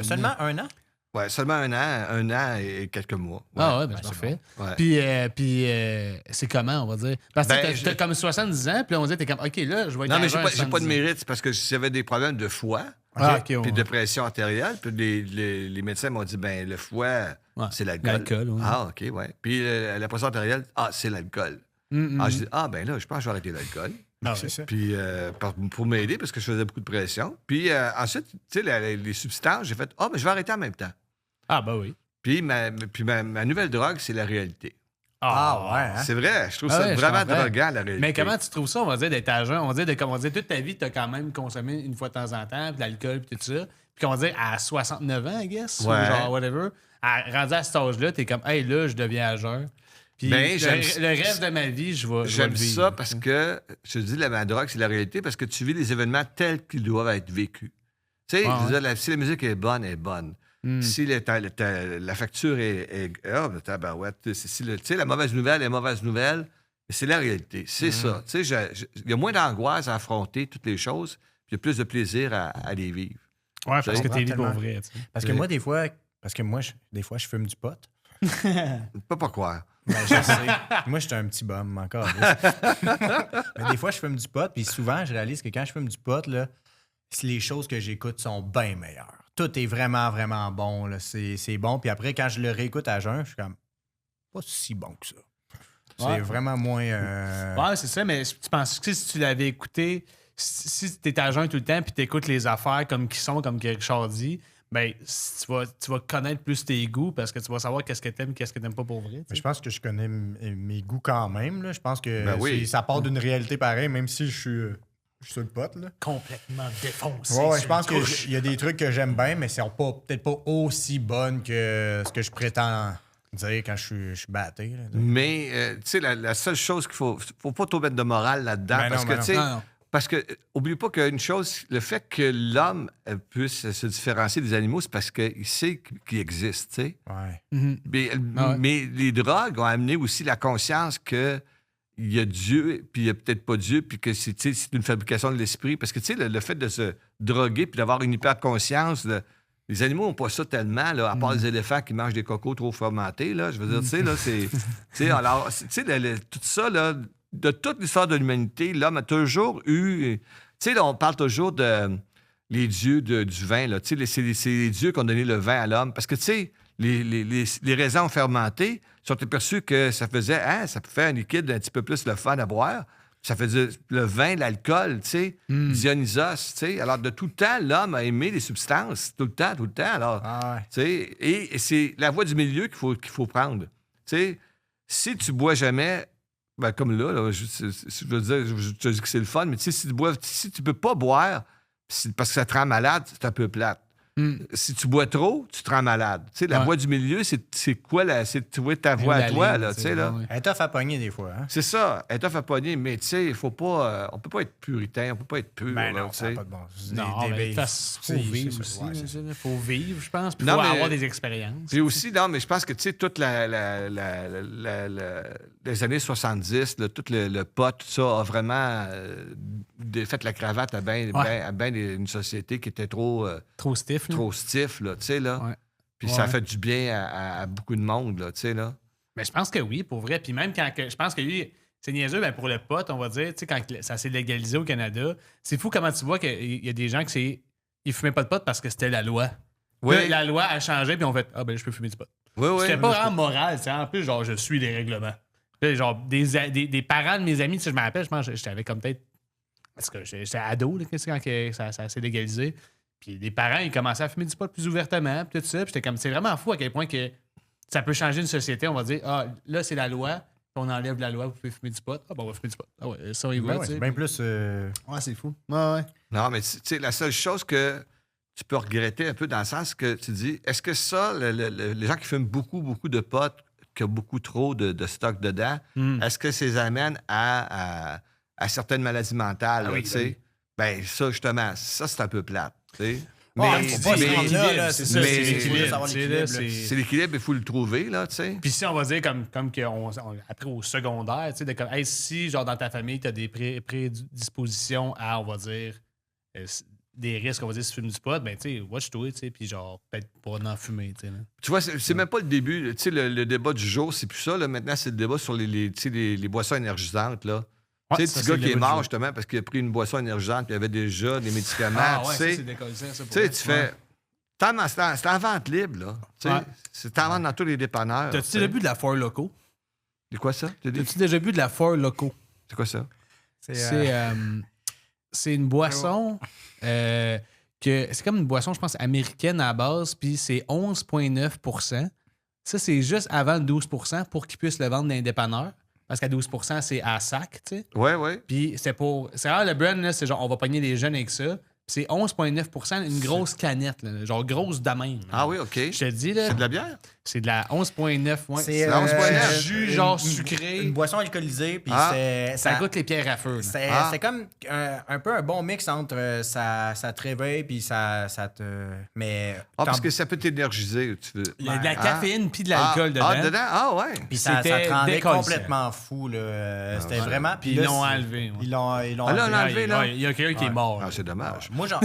Seulement 1 an? Ouais, seulement 1 an et quelques mois. Ah, ouais, ben, c'est parfait. Ouais. Puis c'est comment, on va dire? Parce que Ben, t'as comme 70 ans, puis là, on dit, t'es comme, OK, là, je vais être Non, mais dangereux à j'ai pas de 70 ans. mérite. C'est parce que j'avais des problèmes de foie, Ah, OK, puis de pression artérielle. Puis les médecins m'ont dit, ben le foie, Ouais. c'est l'alcool. L'alcool, oui. Ah, OK, ouais. Puis la pression artérielle, c'est l'alcool. Ah, je dis, ben là, je pense que je vais arrêter l'alcool. Ah, C'est ça. Puis pour m'aider, parce que je faisais beaucoup de pression. Puis ensuite, tu sais, les substances, j'ai fait, ben je vais arrêter en même temps. Ah, ben oui. Puis ma nouvelle drogue, c'est la réalité. Ah, ouais, hein? C'est vrai, je trouve Ah ça ouais, je vraiment comprends. droguant, la réalité. Mais comment tu trouves ça, on va dire, d'être à jeun? On va dire, toute ta vie, tu as quand même consommé une fois de temps en temps, puis de l'alcool, puis tout ça. Puis qu'on va dire, à 69 ans, I guess, ou Ouais. genre whatever, rendu à cet âge-là, t'es comme, hey, là, je deviens à jeun. Puis Ben, le reste de ma vie, je vais J'aime le vivre. ça parce que, je te dis, ma drogue, c'est la réalité parce que tu vis les événements tels qu'ils doivent être vécus. Tu sais, Ouais, je veux dire, si la musique est bonne, elle est bonne. Si la facture est tabarouette, si la mauvaise nouvelle est mauvaise nouvelle, c'est la réalité. C'est ça. Tu sais, il y a moins d'angoisse à affronter toutes les choses, puis il y a plus de plaisir à les vivre. Ouais, parce que Je t'es libre comprends pour vrai. Tu sais. Parce que moi, des fois, je fume du pot. Pas croire. Ben, je sais. Moi, je suis un petit bum encore. Mais des fois, je fume du pot, puis souvent, je réalise que quand je fume du pot, là, les choses que j'écoute sont bien meilleures. Tout est vraiment, vraiment bon. Là. C'est bon. Puis après, quand je le réécoute à jeun, je suis comme pas si bon que ça. C'est Ouais. vraiment moins. Ouais, c'est ça, mais tu penses que si tu l'avais écouté, si tu es à jeun tout le temps, puis tu écoutes les affaires comme qui sont, comme que Richard dit, ben, tu vas connaître plus tes goûts parce que tu vas savoir qu'est-ce que t'aimes, qu'est-ce que t'aimes pas pour vrai. tu sais. Mais je pense que je connais mes goûts quand même. Là. Je pense que Ben oui. ça part d'une réalité pareille, même si je suis sur le pot. Là. Complètement défoncé. Ouais, sur je pense le couche. qu'il y a des trucs que j'aime bien, mais c'est peut-être pas aussi bonnes que ce que je prétends dire quand je suis batté. Là. Mais, tu sais, la seule chose qu'il faut pas trop mettre de morale là-dedans. Ben non, parce que, ben tu sais, non. Non. parce que, oublie pas qu'une chose, le fait que l'homme puisse se différencier des animaux, c'est parce qu'il sait qu'il existe, tu sais. Ouais. Mais, Ah ouais. mais les drogues ont amené aussi la conscience que il y a Dieu, puis il n'y a peut-être pas Dieu, puis que c'est une fabrication de l'esprit. Parce que, tu sais, le fait de se droguer puis d'avoir une hyper-conscience, les animaux n'ont pas ça tellement, là, à part les éléphants qui mangent des cocos trop fermentés, là. Je veux dire, tu sais, là, c'est... Tu sais, alors, tu sais, tout ça, là, de toute l'histoire de l'humanité, l'homme a toujours eu... Tu sais, là, on parle toujours de les dieux du vin, là. Tu sais, c'est les dieux qui ont donné le vin à l'homme. Parce que, tu sais, les raisins fermentés sont aperçus que ça faisait, ça fait un liquide un petit peu plus le fun à boire. Ça faisait le vin, l'alcool, tu sais, Dionysos, tu sais. Alors, de tout le temps, l'homme a aimé les substances, tout le temps. Alors, Ah ouais. tu sais, et c'est la voie du milieu qu'il faut prendre. Tu sais, si tu bois jamais, ben, comme là, je veux dire, je te dis que c'est le fun, mais tu sais, si tu peux pas boire, parce que ça te rend malade, c'est un peu plate. Si tu bois trop, tu te rends malade. Tu sais, la Ouais. voie du milieu, c'est quoi? C'est trouver ta voie La à toi, ligne, là, tu sais, là. ouais. Elle est tough à pogner des fois. Hein? C'est ça, elle t'offre à pogner, mais tu sais, il faut pas... on peut pas être puritain, on peut pas être pur, Ben là, non, tu ça n'a sais. pas de bon sens. Non, mais faut vivre aussi. Il faut vivre, je pense. Il Non, faut mais- avoir des expériences. Puis aussi, non, mais je pense que, tu sais, toute les années 70, là, tout le pot, tout ça, a vraiment fait la cravate à une société qui était trop Trop stiff, là. stiff, là, tu sais, là. Ouais. Puis ça a Ouais. fait du bien à beaucoup de monde, là, tu sais, là. Mais je pense que oui, pour vrai. Puis même je pense que lui, c'est niaiseux, ben pour le pot, on va dire, tu sais, quand ça s'est légalisé au Canada, c'est fou comment tu vois qu'il y a des gens qui ils fumaient pas de pot parce que c'était la loi. Oui. Là, la loi a changé, puis on fait ben je peux fumer du pot. Oui, oui. C'était pas vraiment moral, tu sais. En plus, genre, je suis les règlements. Là, genre, des parents de mes amis, tu sais, je me rappelle, je pense que j'étais comme peut-être. Parce que j'étais ado, là, quand ça s'est légalisé. Puis les parents, ils commençaient à fumer du pot plus ouvertement, puis tout ça. Puis j'étais comme, c'est vraiment fou à quel point que ça peut changer une société. On va dire, là, c'est la loi, puis on enlève la loi, vous pouvez fumer du pot. Ah, bon, on va fumer du pot. Ah, ouais, ça, il va, Ben ouais, tu sais. c'est bien plus. Ouais, c'est fou. Ouais. Non, mais tu sais, la seule chose que tu peux regretter un peu dans le sens que tu dis, est-ce que ça, les gens qui fument beaucoup, beaucoup de pot, qui ont beaucoup trop de stock dedans, est-ce que ça les amène à certaines maladies mentales, là, oui, tu sais? Ben, ça, justement, ça, c'est un peu plate, tu sais. Ouais, faut pas se mais- rendre là, c'est ça, mais- c'est l'équilibre, l'équilibre, savoir tu sais, l'équilibre, là, là. c'est l'équilibre, il faut le trouver, là, tu sais. Puis si on va dire comme après au secondaire, tu sais, de comme, hey, si genre dans ta famille, tu as des prédispositions à, on va dire, des risques, on va dire, si tu fumes du pot, ben tu sais, watch-toi, tu sais, puis genre, peut-être pas en fumer, tu sais. là. Tu vois, c'est même pas le début. Tu sais, le débat du jour, c'est plus ça. Là. Maintenant, c'est le débat sur tu sais, les boissons énergisantes. Là. Ouais, Tu sais, ça, le c'est petit gars le qui est débat du mort, jour. justement, parce qu'il a pris une boisson énergisante puis il avait déjà des médicaments. Ah ouais, tu ça, sais, c'est décollé, ça, pour tu sais, vrai. tu fais... C'est en vente libre, là. Tu sais, Ouais. c'est en vente dans tous les dépanneurs. tu T'as-tu sais. déjà bu de la foire locaux? C'est quoi ça? T'as-tu déjà bu de la foire locaux? C'est quoi ça? C'est une boisson que c'est comme une boisson, je pense, américaine à la base, puis c'est 11,9 %. Ça, c'est juste avant le 12 % pour qu'ils puissent le vendre dans les dépanneurs. Parce qu'à 12 % c'est à sac, tu sais. Ouais, ouais. Puis c'est pour. C'est rare, le brand, là, c'est genre, on va pogner les jeunes avec ça. Puis c'est 11,9 %, une grosse canette, là, genre grosse de même. Ah oui, OK. Je te dis, là. C'est de la bière? C'est de la 11,9. Ouais. C'est 11,9. Jus, genre sucré. Une boisson alcoolisée, puis Ah. Ça goûte les pierres à feu. là. C'est comme un peu un bon mix entre ça te réveille, puis ça te. Mais. Ah, parce que ça peut t'énergiser, tu veux. Il y a de la Ah. caféine puis de l'alcool dedans. Ah, dedans? Ah, ouais. Puis ça C'était te rendait décollissant. complètement fou, là. C'était vraiment. Puis ils là, l'ont c'est- enlevé. ouais. Ils l'ont Ah, là, on l'a enlevé, là? Ouais, il y a quelqu'un qui est mort. Ah, là. c'est dommage. Moi, genre.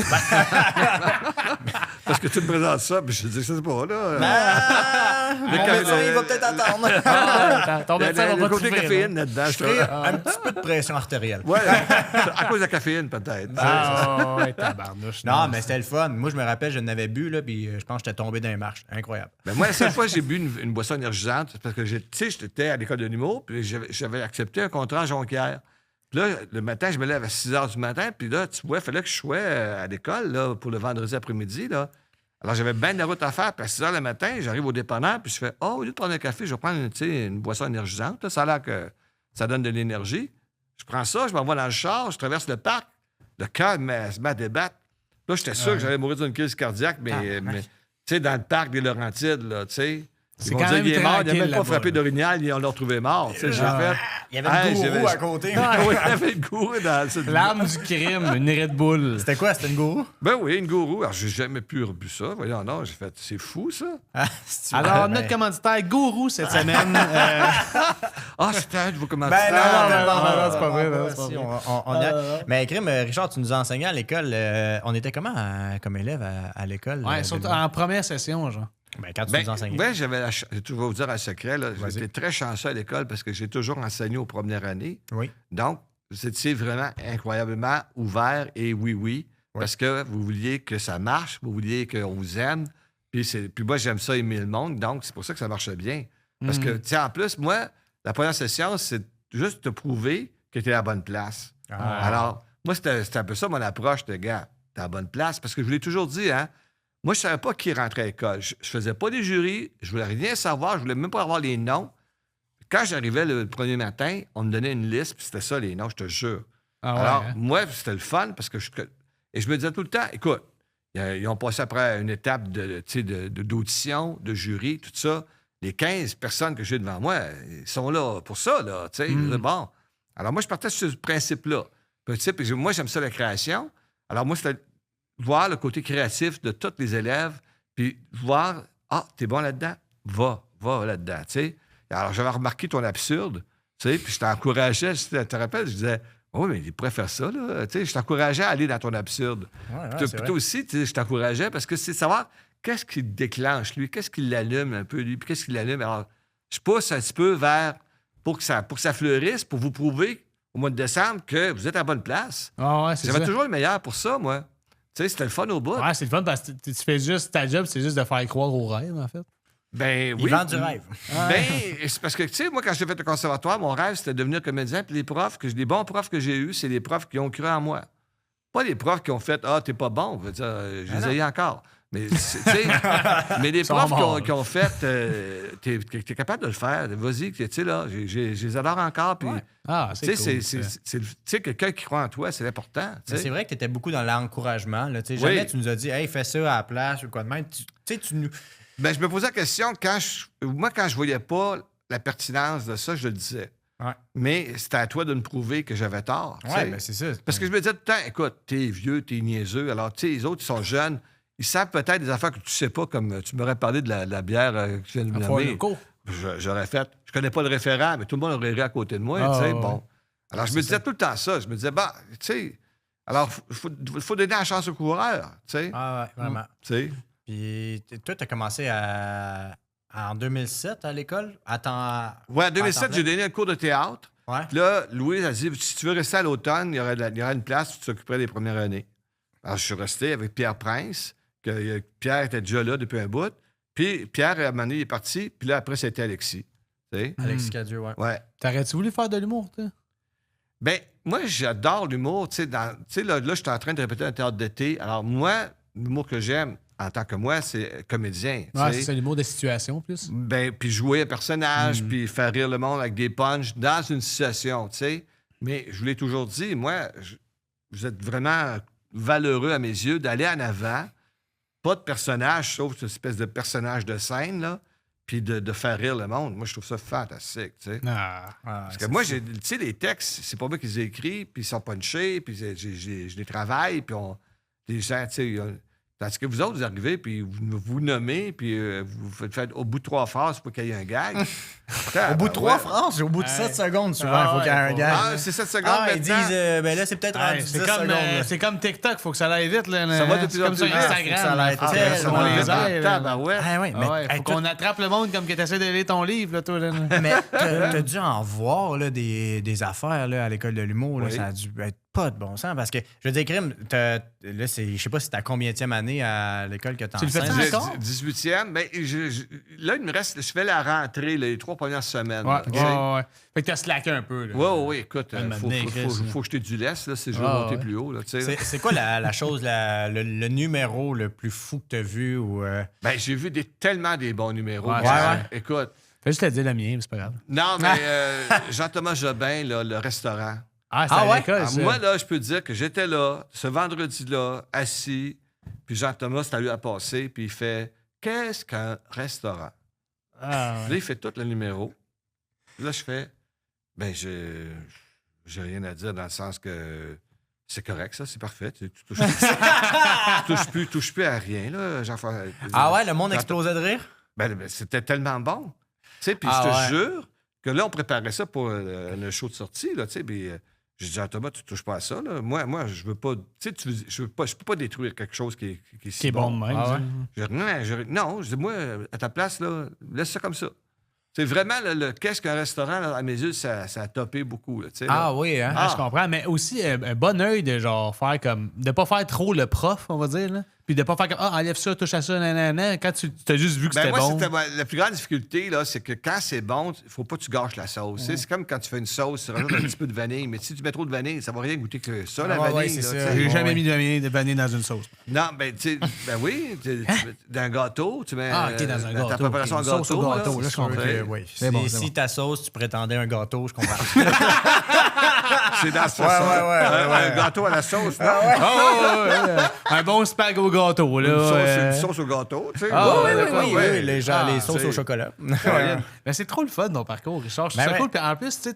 Parce que tu me présentes ça, puis je dis que c'est pas, là. Mon médecin, il va peut-être attendre. Ah, ton Il y a médecin va le pas te côté souffrir, caféine là. là-dedans. Je ferai un petit peu de pression artérielle. Ouais, à cause de la caféine, peut-être. Ah, ouais, tabarnouche. Non, mais c'était le fun. Moi, je me rappelle, je n'avais bu, là, puis je pense que j'étais tombé dans les marches. Incroyable. Ben moi, la seule fois que j'ai bu une boisson énergisante, c'est parce que tu sais, j'étais à l'école de l'humour, puis j'avais accepté un contrat à Jonquière. Puis là, le matin, je me lève à 6 h du matin, puis là, tu vois, il fallait que je sois à l'école là, pour le vendredi après-midi. Là. Alors, j'avais bien de la route à faire, puis à 6 h le matin, j'arrive au dépanneur, puis je fais au lieu de prendre un café, je vais prendre une boisson énergisante. Là, ça a l'air que ça donne de l'énergie. Je prends ça, je m'envoie dans le char, je traverse le parc, le cœur se met à débattre. Là, j'étais sûr que j'allais mourir d'une crise cardiaque, mais tu sais, dans le parc des Laurentides, là, tu sais. C'est Ils vont quand dire, même il est mort, il n'a tranquille même pas là-bas, frappé là. d'orignal, on l'a retrouvé mort. Tu sais, j'ai fait. Il y avait le gourou à côté. Oui, il y avait le gourou dans cette. L'arme du crime, une Red Bull. C'était quoi? C'était une gourou? Ben oui, une gourou. Alors, j'ai jamais pu rebu ça. Voyons, non, j'ai fait, c'est fou, ça. Alors, notre commanditaire Gourou cette semaine. Ah, c'était un de vos Ben commentaires. non, c'est pas vrai, non, c'est pas si, vrai. Mais Crime, Richard, tu nous enseignais à l'école. On était comment comme élève à l'école? Ouais, surtout en première session, genre. Ben, quand tu Ben, nous enseignais. ouais, j'avais la chance. Je vais vous dire un secret. Là, j'étais très chanceux à l'école parce que j'ai toujours enseigné aux premières années. Oui. Donc, vous étiez vraiment incroyablement ouvert et oui. Parce que vous vouliez que ça marche, vous vouliez qu'on vous aime. Puis moi, j'aime ça aimer le monde. Donc, c'est pour ça que ça marche bien. Parce que, tu sais, en plus, moi, la première session, c'est juste te prouver que tu es à la bonne place. Alors, moi, c'était un peu ça mon approche de gars. Tu es à la bonne place. Parce que je vous l'ai toujours dit, hein. Moi, je ne savais pas qui rentrait à l'école. Je faisais pas des jurys. Je voulais rien savoir. Je voulais même pas avoir les noms. Quand j'arrivais le premier matin, on me donnait une liste, puis c'était ça, les noms, je te jure. Ah ouais, Alors, hein? moi, c'était le fun parce que et je me disais tout le temps, écoute, ils ont passé après une étape d'audition, de jury, tout ça. Les 15 personnes que j'ai devant moi, ils sont là pour ça, là, tu sais. Bon. Alors, moi, je partais sur ce principe-là. Puis, moi, j'aime ça, la création. Alors, moi, c'était voir le côté créatif de tous les élèves, puis voir, t'es bon là-dedans? Va là-dedans, tu sais. Alors, j'avais remarqué ton absurde, tu sais, puis je t'encourageais, tu te rappelles, je disais, oui, mais il pourrait faire ça, là. Tu sais, je t'encourageais à aller dans ton absurde. Puis toi aussi, tu sais, je t'encourageais parce que c'est de savoir qu'est-ce qui le déclenche, lui, qu'est-ce qui l'allume un peu, lui, puis qu'est-ce qui l'allume. Alors, je pousse un petit peu vers, pour que ça fleurisse, pour vous prouver au mois de décembre que vous êtes à la bonne place. Ah ouais, c'est ça. J'avais toujours le meilleur pour ça, moi. Tu sais, c'était le fun au bout. Ouais, c'est le fun parce que tu fais juste ta job, c'est juste de faire croire au rêve, en fait. Ben oui. Il vend du rêve. Ben, c'est parce que, tu sais, moi, quand j'ai fait le conservatoire, mon rêve, c'était de devenir comédien. Puis les bons profs que j'ai eus, c'est les profs qui ont cru en moi. Pas les profs qui ont fait t'es pas bon. Je veux dire, je les ai encore. Mais, tu sais, mais les profs qui ont fait t'es capable de le faire. Vas-y, tu sais, là, je les adore encore. Puis, Ah, c'est tu sais, cool. tu sais, quelqu'un qui croit en toi, c'est important. tu sais. C'est vrai que tu étais beaucoup dans l'encouragement. Là. Jamais tu nous as dit, hey, fais ça à la place ou quoi de même. Tu sais, tu nous. Ben, je me posais la question, quand je voyais pas la pertinence de ça, je le disais. Ouais. Mais c'était à toi de me prouver que j'avais tort. tu sais. Ben c'est ça. Parce que je me disais tout le temps, écoute, t'es vieux, t'es niaiseux. Alors, tu sais, les autres, ils sont jeunes. Ils savent peut-être des affaires que tu sais pas, comme tu m'aurais parlé de la bière que tu viens de me nommer. J'aurais fait, je connais pas le référent, mais tout le monde aurait ri à côté de moi. Tu sais, bon. Alors, je me disais tout le temps ça. Je me disais, tu sais, alors, il faut donner la chance aux coureurs. Tu sais. Ah ouais, vraiment. Tu sais. Puis toi, tu as commencé en 2007 à l'école? Ouais, en 2007, j'ai donné un cours de théâtre. Ouais. Puis là, Louise a dit, si tu veux rester à l'automne, il y aura une place où tu t'occuperais des premières années. Alors, je suis resté avec Pierre Prince, que Pierre était déjà là depuis un bout. Puis Pierre, à un moment donné, il est parti. Puis là, après, c'était Alexis. Tu sais? Alexis Cadieux, ouais. Ouais. T'aurais-tu voulu faire de l'humour, toi? Ben, moi, j'adore l'humour. Tu sais, là, je suis en train de répéter un théâtre d'été. Alors, moi, l'humour que j'aime en tant que moi, c'est comédien. Ouais, tu sais. c'est l'humour de situation, plus. Ben, puis jouer un personnage, puis faire rire le monde avec des punchs dans une situation, tu sais. Mais je vous l'ai toujours dit, moi, vous êtes vraiment valeureux à mes yeux d'aller en avant, pas de personnage, sauf cette espèce de personnage de scène, là, puis de faire rire le monde. Moi, je trouve ça fantastique, tu sais. Parce que moi, tu sais, les textes, c'est pas moi qui les ai écrits, puis ils sont punchés, puis je les travaille, puis les gens, tu sais... Tandis que vous autres, vous arrivez, puis vous nommez, puis vous faites au bout de 3 phrases pour qu'il y ait un gag. Au bout de 3 phrases, au bout de 7 secondes, souvent, il faut qu'il y ait un gag. Ah, c'est 7 secondes Ils maintenant? disent, ben là, c'est peut-être rendu 10 C'est secondes. là. c'est comme TikTok, faut que ça aille vite. Là, Ça va de plus en comme plus sur vite. Instagram. Ça aille là, tellement on les vite. aille, là. Tabarouette. Ah ouais, Ah ouais, mais faut qu'on attrape le monde comme que t'essaies de lire ton livre, là, toi. Là. mais t'as dû en voir là, des affaires là, à l'école de l'humour. Là, Oui. ça a dû être pas de bon sens. Parce que, je veux dire, Crime, là, je sais pas si t'as combienième année à l'école que Tu le fais t'enseignes. encore? 18e. Ben, là, il me reste... Je fais la rentrée, les 3 premières semaines. Ouais, là, tu sais. ouais. Fait que t'as slacké un peu. Là. Oui, écoute, Un moment donné, Chris, faut jeter du lest, là, si je veux Ah, monter ouais. plus haut, là, tu sais. C'est quoi la chose, le numéro le plus fou que t'as vu? Ou, Ben, j'ai vu tellement des bons numéros. Ouais, ouais. Écoute, Fais juste te dire le mien, mais c'est pas grave. non, mais Jean-Thomas Jobin, là, le restaurant. Ah, c'est Ah à ouais? l'école, Ah, ça. moi, là, je peux te dire que j'étais là, ce vendredi-là, assis, puis Jean-Thomas, c'est à lui à passer, puis il fait « Qu'est-ce qu'un restaurant? » Ah, Là, ouais. il fait tout le numéro. Là, je fais « Ben, j'ai rien à dire dans le sens que c'est correct, ça, c'est parfait. Tu touches plus à rien, là. Ah ouais, le monde explosait de rire? Ben, c'était tellement bon. Tu sais, puis Ah je te ouais. jure que là, on préparait ça pour le show de sortie, là, tu sais, puis j'ai dit à Thomas, tu touches pas à ça, là. Moi, je veux pas, tu sais, je peux pas détruire quelque chose qui est si Qui est bon de même. Ah ça. ouais? Non, je dis, moi, à ta place, là, laisse ça comme ça. C'est vraiment, qu'est-ce qu'un restaurant, là, à mes yeux, ça a topé beaucoup, là, tu sais. là. Ah oui, hein? Ah, je comprends, mais aussi un bon œil de genre faire comme. De pas faire trop le prof, on va dire, là. Puis de pas faire comme enlève ça, touche à ça, nanana. Quand tu as juste vu que Ben c'était moi, bon. la plus grande difficulté, là, c'est que quand c'est bon, il faut pas que tu gâches la sauce. Tu sais, c'est comme quand tu fais une sauce, tu rajoutes un petit peu de vanille, mais si tu mets trop de vanille, ça va rien goûter que ça, la Ah ouais, vanille. ouais, c'est là, ça. tu sais. J'ai jamais Ouais. mis de vanille dans une sauce. Non, ben, tu sais, ben oui, dans un gâteau, tu mets Ah, ok, dans un ta gâteau, préparation ok, en une sauce au gâteau. gâteau, là, je comprends. c'est- Oui. C'est bon, c'est Si bon. ta sauce, tu prétendais un gâteau, je comprends. C'est dans ce Ouais, sens. ouais. Un gâteau à la sauce, non? Un bon spag au gâteau, là. Une sauce au gâteau, tu sais. Ah, oui, d'accord, oui, ouais. oui, les sauces tu sais. au chocolat. Mais c'est trop le fun, ton parcours, Richard. Je trouve Ben ça ouais. cool. Puis en plus, tu sais,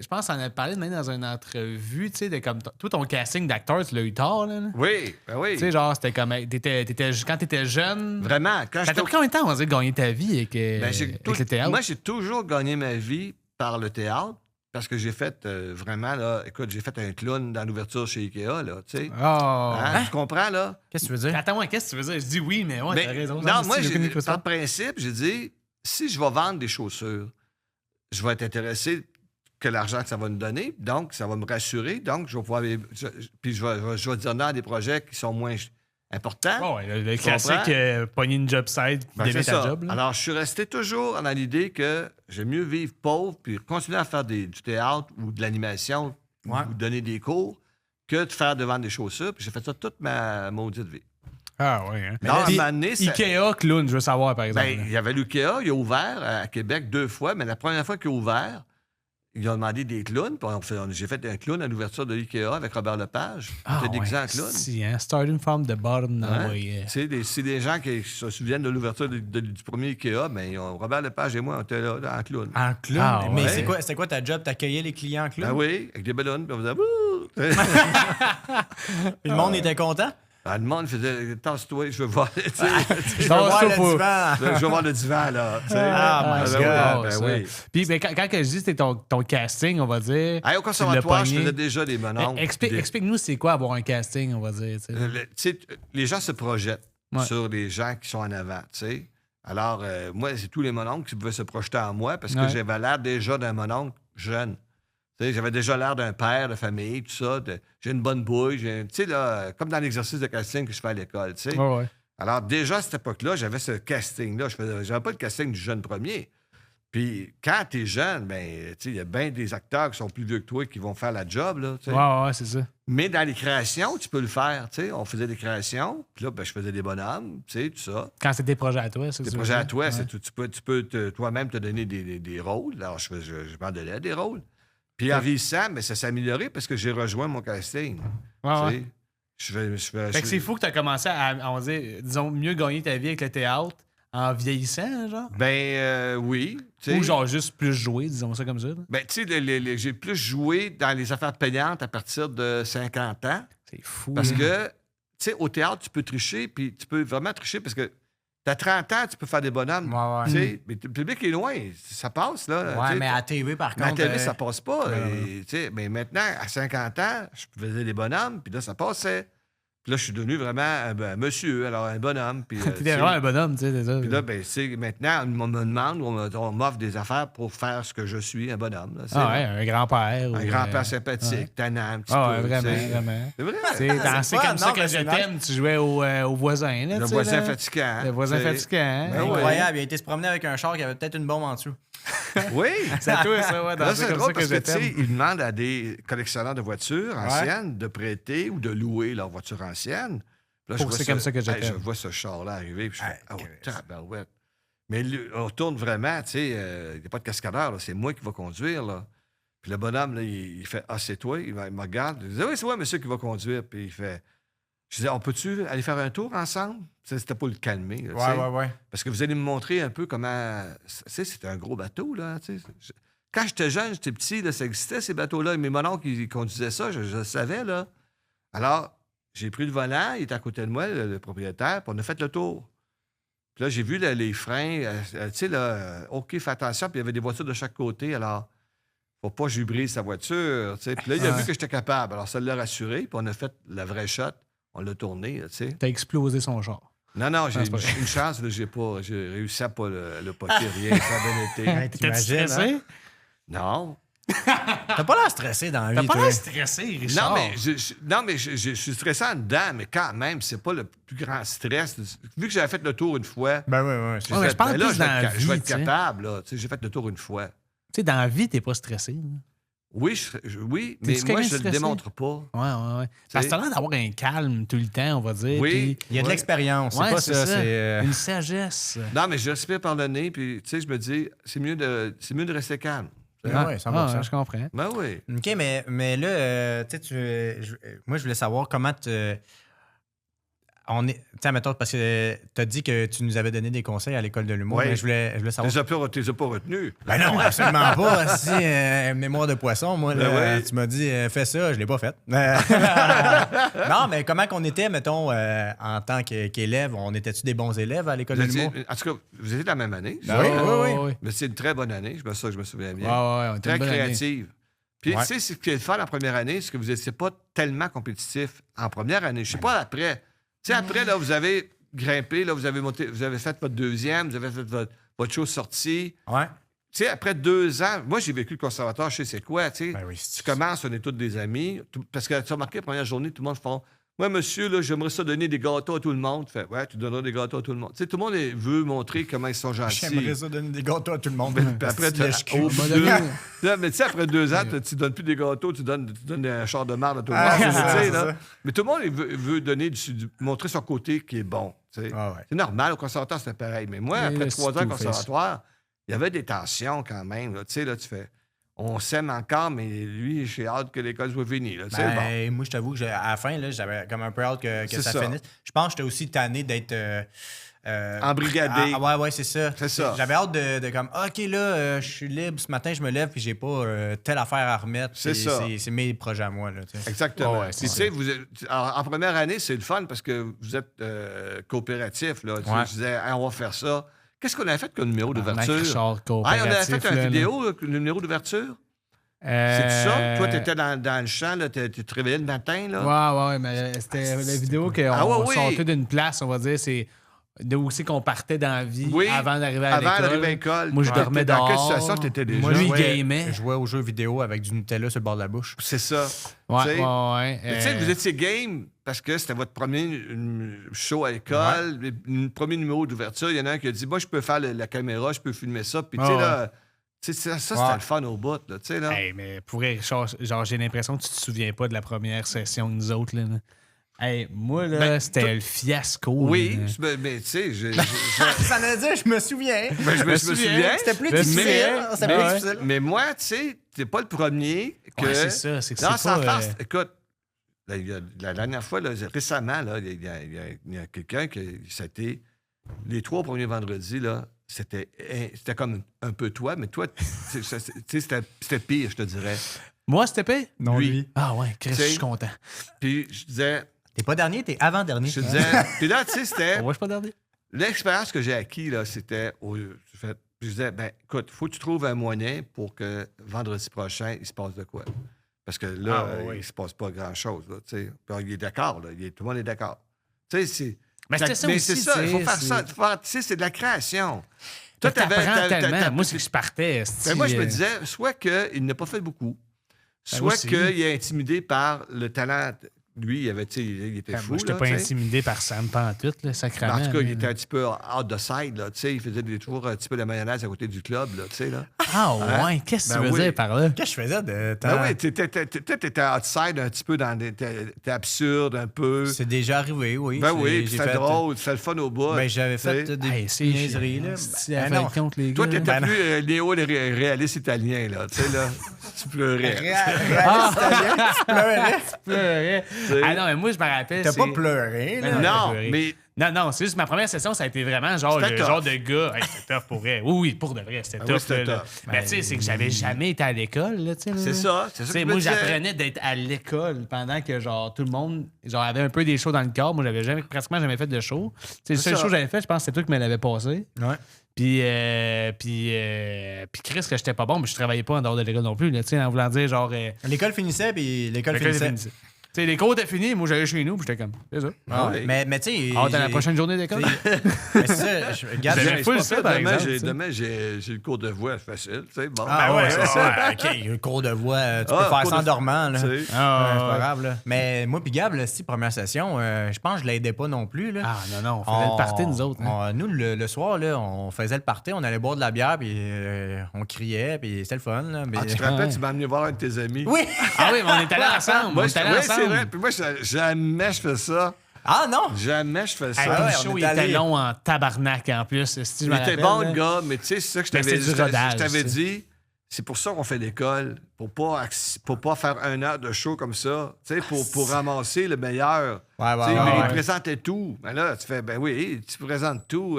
je pense qu'on en a parlé même dans une entrevue, tu sais, de comme. Toi, ton casting d'acteur, tu l'as eu tard, là. Oui, ben oui. Tu sais, genre, c'était comme. Quand t'étais jeune. Vraiment, quand Ça t'a pris combien de temps, on va dire, de gagner ta vie avec, Ben, avec le théâtre? Moi, j'ai toujours gagné ma vie par le théâtre parce que j'ai fait vraiment, là, écoute, j'ai fait un clown dans l'ouverture chez Ikea, là, tu sais. Oh. Hein, tu comprends, là? Qu'est-ce que tu veux dire? Attends, moi, qu'est-ce que tu veux dire? Je dis oui, mais ouais, Mais- t'as raison. non, moi, j'ai par principe, j'ai dit, si je vais vendre des chaussures, je vais être intéressé que l'argent que ça va me donner, donc ça va me rassurer, donc je vais pouvoir... puis je vais dire non à des projets qui sont moins importants. Ouais, le Tu classique, comprends? pogner une job site, Ben, devient c'est ta ça. job. Là. Alors, je suis resté toujours dans l'idée que j'aime mieux vivre pauvre puis continuer à faire du théâtre ou de l'animation Ouais. ou donner des cours que de faire de vendre des chaussures. Puis j'ai fait ça toute ma maudite vie. Ah, ouais. Hein. Non, à un Puis, moment donné, ça- Ikea, clown, je veux savoir, par exemple. Ben, il y avait l'IKEA, il a ouvert à Québec 2 fois, mais la première fois qu'il a ouvert, ils ont demandé des clowns. Puis j'ai fait un clown à l'ouverture de l'IKEA avec Robert Lepage. C'était déguisé en clown. Si, hein? Starting from the bottom, Hein? ouais. Tu sais, si des gens qui se souviennent de l'ouverture du premier IKEA, ben, Robert Lepage et moi, on était là en clown. En clown? Ah, Mais ouais. c'est quoi ta job? T'accueillais les clients en clown? Ben oui, avec des ballons, puis on faisait... Wouh! Puis le monde était content? Ah, le monde faisait tasse-toi, je veux voir. tu sais, Je veux Non, voir ça, le faut- divan. je veux voir le divan, là. tu sais. Ah, my ben God. oui, ben ça. oui. Puis ben, quand je dis c'était ton casting, on va dire. Hey, au tu conservatoire, l'as je pogné. faisais déjà des mononcles. Explique-nous c'est quoi avoir un casting, on va dire. tu sais. Tu sais, les gens se projettent Ouais. sur les gens qui sont en avant, tu sais. Alors, moi, c'est tous les mononcles qui pouvaient se projeter en moi parce que Ouais. j'avais l'air déjà d'un mononcle jeune. Tu sais, j'avais déjà l'air d'un père de famille, tout ça. J'ai une bonne bouille. Tu sais, là, comme dans l'exercice de casting que je fais à l'école, tu sais. Ouais. Alors, déjà, à cette époque-là, j'avais ce casting-là. J'avais pas le casting du jeune premier. Puis quand t'es jeune, ben, il y a bien des acteurs qui sont plus vieux que toi qui vont faire la job, là, tu sais. Ouais, c'est ça. Mais dans les créations, tu peux le faire, tu sais. On faisait des créations, puis là, ben, je faisais des bonhommes, tu sais, tout ça. Quand c'est des projets à toi, c'est ça. Des projets à toi, c'est tu peux toi-même te donner des rôles. Alors, je m'en donnais des rôles. Puis en vieillissant, mais ça s'est amélioré parce que j'ai rejoint mon casting. Ouais, tu ouais. sais. Fait que c'est fou que tu as commencé à, on va dire, disons, mieux gagner ta vie avec le théâtre en vieillissant, genre? Ben oui. tu sais. Ou genre juste plus jouer, disons ça comme ça. là. Ben, tu sais, j'ai plus joué dans les affaires payantes à partir de 50 ans. C'est fou. Parce hein. que, tu sais, au théâtre, tu peux tricher, puis tu peux vraiment tricher parce que t'as 30 ans, tu peux faire des bonhommes. Ouais. Tu sais, mais le public est loin, ça passe, là. Ouais, tu sais. mais à la TV, par Mais à contre. la télé, ça passe pas. ouais. Et, tu sais, mais maintenant, à 50 ans, je faisais des bonhommes, puis là, ça passait. Puis là, je suis devenu vraiment un monsieur, alors un bonhomme. Puis, tu T'es sais, vraiment un bonhomme, tu sais, c'est ça. puis là, ben, maintenant, on me demande, on m'offre des affaires pour faire ce que je suis, un bonhomme. Là, Ah ouais, un grand-père. un grand-père sympathique, tannant, un petit Ah ouais, peu. vraiment, tu sais. vraiment. C'est vrai. Tu sais, dans C'est fun, comme ça non, que mais je c'est t'aime, tu jouais au voisin. Là, Le tu sais, voisin là. fatigant. Le voisin tu sais. fatigant. Ben ouais. Incroyable. Il a été se promener avec un char qui avait peut-être une bombe en dessous. Oui. C'est à toi, ça, ouais. Là, C'est c'est comme drôle ça que parce je que, tu sais, t'aime. ils demandent à des collectionneurs de voitures anciennes de prêter ou de louer leur voiture ancienne. Puis là, je Pour vois C'est comme ça que je hey, t'aime. je vois ce char-là arriver, puis je fais « Oh, Christ. tabarouette. » Mais on tourne vraiment, tu sais, il n'y a pas de cascadeur, là, c'est moi qui va conduire, là. Puis le bonhomme, là, il fait « Ah, c'est toi? » Il me regarde. Je dis « Oui, c'est moi, monsieur, qui va conduire. » Puis il fait... Je disais « On peut-tu aller faire un tour ensemble? » C'était pour le calmer, là, tu sais. Ouais. Parce que vous allez me montrer un peu comment... Tu sais, c'était un gros bateau, là, tu sais. Quand j'étais jeune, j'étais petit, là, ça existait, ces bateaux-là. Mais mon oncle, il conduisait ça, je le savais, là. Alors, j'ai pris le volant, il était à côté de moi, le propriétaire, puis on a fait le tour. Puis là, j'ai vu là, les freins, tu sais, là, OK, fais attention, puis il y avait des voitures de chaque côté, alors, faut pas que je lui brise sa voiture, tu sais. Puis là, il a vu que j'étais capable, alors ça l'a rassuré, puis on a fait la vraie shot, on l'a tourné, là, tu sais. T'as explosé son char. Non, j'ai c'est pas vrai. une chance, là, j'ai réussi à pas le poter, rien, ça a bien été. Hey, T'es t'imagines, stressé? hein? Non. T'as pas l'air stressé dans la T'as vie, pas toi. l'air stressé, Richard. Non, mais je suis stressant dedans, mais quand même, c'est pas le plus grand stress. Vu que j'avais fait le tour une fois, Ben oui. j'ai Ouais, mais fait, je parle ben là, plus dans la je vais vie, être tu sais. capable. Là. Tu sais, j'ai fait le tour une fois. Tu sais, dans la vie, t'es pas stressé. là. Oui, oui, mais T'es-tu moi, quelqu'un je ne le stressé? démontre pas. Ouais. Parce que t'as l'air d'avoir un calme tout le temps, on va dire. Oui. Il y a de Ouais. l'expérience. Ouais, C'est pas c'est ça. ça. C'est. Une sagesse. Non, mais je respire par le nez, puis tu sais, je me dis, c'est mieux de rester calme. Ah ouais, 100%. ouais, je comprends. Ben oui. OK, mais là, tu sais, moi, je voulais savoir comment on est. Tu sais, mettons, parce que tu as dit que tu nous avais donné des conseils à l'école de l'humour, Oui. mais je voulais savoir. Tu les as pas retenus. Ben non, absolument pas. Si, mémoire de poisson, moi, là, Ben oui. tu m'as dit, fais ça, je l'ai pas fait. Non, mais comment qu'on était, mettons, en tant qu'élève, on était-tu des bons élèves à l'école de l'humour? En tout cas, vous étiez de la même année. Ben oui. Mais c'est une très bonne année, je me souviens bien. Ouais, on était Très une bonne année. créative. Puis, Ouais. tu sais, ce qui est le fun en première année, c'est que vous n'étiez pas tellement compétitif en première année. Je sais pas après. Tu sais, après, là, vous avez grimpé, là, vous avez monté, vous avez fait votre deuxième, vous avez fait votre show sortie. Ouais. Tu sais, après 2 ans, moi, j'ai vécu le conservatoire, je sais c'est quoi, tu sais. Ben oui, Tu commences, on est tous des amis. Parce que tu as remarqué, la première journée, tout le monde fait « Ouais, monsieur, là, j'aimerais ça donner des gâteaux à tout le monde. » Tu fais « Ouais, tu donneras des gâteaux à tout le monde. » Tu sais, tout le monde veut montrer comment ils sont gentils. J'aimerais ça donner des gâteaux à tout le monde. Puis après, Lèche-cul. là, mais tu sais, après 2 ans, tu donnes plus des gâteaux, tu donnes un char de marde à tout le monde. Ah, tu c'est sais, ça, c'est là. ça. Mais tout le monde il veut donner montrer son côté qui est bon. Tu sais. Ah ouais. C'est normal, au conservatoire, c'était pareil. Mais moi, Mais après là, 3 ans c'est au tout conservatoire, il y avait des tensions quand même. Là. Tu sais, là, tu fais on s'aime encore, mais lui, j'ai hâte que l'école soit finie. Là. Tu sais, bon. Ben, moi, je t'avoue que à la fin, là, j'avais comme un peu hâte que C'est ça ça. finisse. Je pense que j'étais aussi tanné d'être. Embrigadé. Ouais, c'est ça. C'est ça. J'avais hâte de comme, OK, là, je suis libre, ce matin, je me lève, puis j'ai pas telle affaire à remettre. C'est puis ça. C'est mes projets à moi, là, tu sais. Exactement. Ouais, Puis, tu sais, en première année, c'est le fun parce que vous êtes coopératif. Là. Tu sais, Ouais. je disais, Hey, on va faire ça. Qu'est-ce qu'on avait fait comme numéro Mike d'ouverture? Richard, Hey, on avait fait coopératif, une là, vidéo, le numéro d'ouverture. là. C'est ça? Toi, tu étais dans le champ, là, tu te réveillais le matin. Là. Ouais, mais c'était la vidéo qu'on Ah, ouais, oui. sortait d'une place, on va dire, c'est de où c'est qu'on partait dans la vie Oui, avant d'arriver à avant d'arriver à l'école. l'école. Moi, je dormais Dans quelle dehors. situation t'étais déjà? Moi, Lui, je il gamait. je jouais aux jeux vidéo avec du Nutella sur le bord de la bouche. C'est ça. Ouais, Tu sais. ouais. Mais tu sais, vous étiez game parce que c'était votre premier show à l'école, le premier numéro d'ouverture. Il y en a un qui a dit moi, je peux faire la caméra, je peux filmer ça. Puis, tu sais, Ouais. là, tu sais, ça c'était le fun au bout. Là, tu sais, là. Hey, mais pour vrai, genre, j'ai l'impression que tu te souviens pas de la première session que nous autres. Là. Hey, moi, là, Ben, c'était le fiasco. Oui, là. mais tu sais, Ça veut dire, je me souviens. je me souviens. C'était plus Mais- difficile. C'était plus mais- difficile. Mais moi, tu sais, t'es pas le premier que. Ouais, c'est ça. C'est que Non, c'est sans pas... farce. Écoute, là, la dernière fois, là, récemment, là, il y a quelqu'un qui. C'était. Les 3 premiers vendredis, là, c'était comme un peu toi, mais toi, tu sais, c'était pire, je te dirais. Moi, c'était pire? Non, lui. Ah ouais, Chris, je T'sais- suis content. Puis je disais. T'es pas dernier, t'es avant-dernier. Je disais. Puis là, tu sais, c'était. Moi, je suis pas dernier. L'expérience que j'ai acquis, là, c'était. Puis je disais, ben, écoute, il faut que tu trouves un moyen pour que vendredi prochain, il se passe de quoi. Parce que là, il se passe pas grand-chose, là, tu sais. Puis il est d'accord, là. Tout le monde est d'accord. Tu sais, c'est. Mais c'était ça mais aussi, c'est ça, il faut tu faire sais, ça. Tu sais, c'est de la création. Toi, t'avais- t'apprends tellement. t'as- Moi, c'est que je partais. Ben, moi, je me disais, soit qu'il n'a pas fait beaucoup, Ben, moi soit aussi. qu'il est intimidé par le talent. Lui, il était fou. Moi, je n'étais là, pas tu sais. intimidé par Sam pantoute, là, sacrément. En tout cas, il là. était un petit peu out the side, là, tu sais. Il faisait toujours un petit peu de mayonnaise à côté du club, là, tu sais, là. Ah ouais, qu'est-ce que Ben tu veux oui. dire par là? Qu'est-ce que je faisais de temps? Ben oui, t'étais outside un petit peu dans t'es absurde un peu. C'est déjà arrivé, oui. Ben oui, J'ai c'était fait- drôle, c'était le fun au bout. Ben, j'avais tu sais. fait des Hey, c'est niaiseries, là. Si, Ben à non. fin de compte, les Toi, gars. t'étais Ben plus Léo le réaliste italien, là, tu sais, là. Tu pleurais. Réaliste italien, tu pleurais. pleurais. sais. Ah non, mais moi, je me rappelle. T'as c'est- pas pleuré, là. Non, Non, pleurer. mais Non, c'est juste ma première session, ça a été vraiment genre C'était le tough. genre de gars. Hey, c'était tough pour vrai. Oui, pour de vrai, c'était Ah tough. oui, c'était là. tough. Mais tu sais, c'est que j'avais jamais été à l'école, là, tu sais. là. c'est ça. Tu sais, moi, j'apprenais d'être à l'école pendant que, genre, tout le monde genre, avait un peu des shows dans le corps. Moi, j'avais pratiquement jamais fait de show. Tu sais, le C'est seul ça. show que j'avais fait, je pense que c'était toi qui me l'avais passé. Ouais. Puis Chris, que j'étais pas bon, mais je travaillais pas en dehors de l'école non plus, là, tu sais, en voulant dire, genre. L'école finissait, puis l'école l'école finissait. finissait. Tu sais, les cours étaient finis, moi, j'allais chez nous, puis j'étais comme, c'est ça. Ah, oui. Mais tu sais. Ah, t'as la j'ai- prochaine journée d'école? Mais c'est ça, regarde, J'avais j'ai- full ça, par Demain, exemple, tu sais. demain, j'ai le cours de voix facile, tu sais. Bon. Ah ouais, c'est ça. OK, un cours de voix, tu peux Ah, faire cours ça en de- dormant, là. Tu Ouais, sais. c'est pas grave, là. Mais moi, puis Gab, là, si, première session, je pense que je l'aidais pas non plus, là. Ah, non, on faisait le party, nous autres. hein. Nous, le soir, là, on faisait le party, on allait boire de la bière, puis on criait, puis c'était le fun, là. Mais... Ah, tu te rappelles, tu m'as amené voir un de tes amis. Oui! Ah oui, mais on est allés ensemble. Moi, on est allés oui, ensemble. c'est vrai. Puis moi, jamais je fais ça. Ah non! Jamais je fais Hey, ça. puis ouais, le on show, est il était allé. long en tabarnak en plus. Si je me Il était rappelle, bon, là. le gars, mais tu sais, c'est ça que je Mais t'avais c'est du dit. rodage, Je t'avais ça. dit, c'est pour ça qu'on fait l'école, pour pas faire 1 heure de show comme ça, tu sais, pour ramasser le meilleur. Ouais, Tu sais, ouais, mais ouais. il présentait tout. Ben là, tu fais, ben oui, tu présentes tout.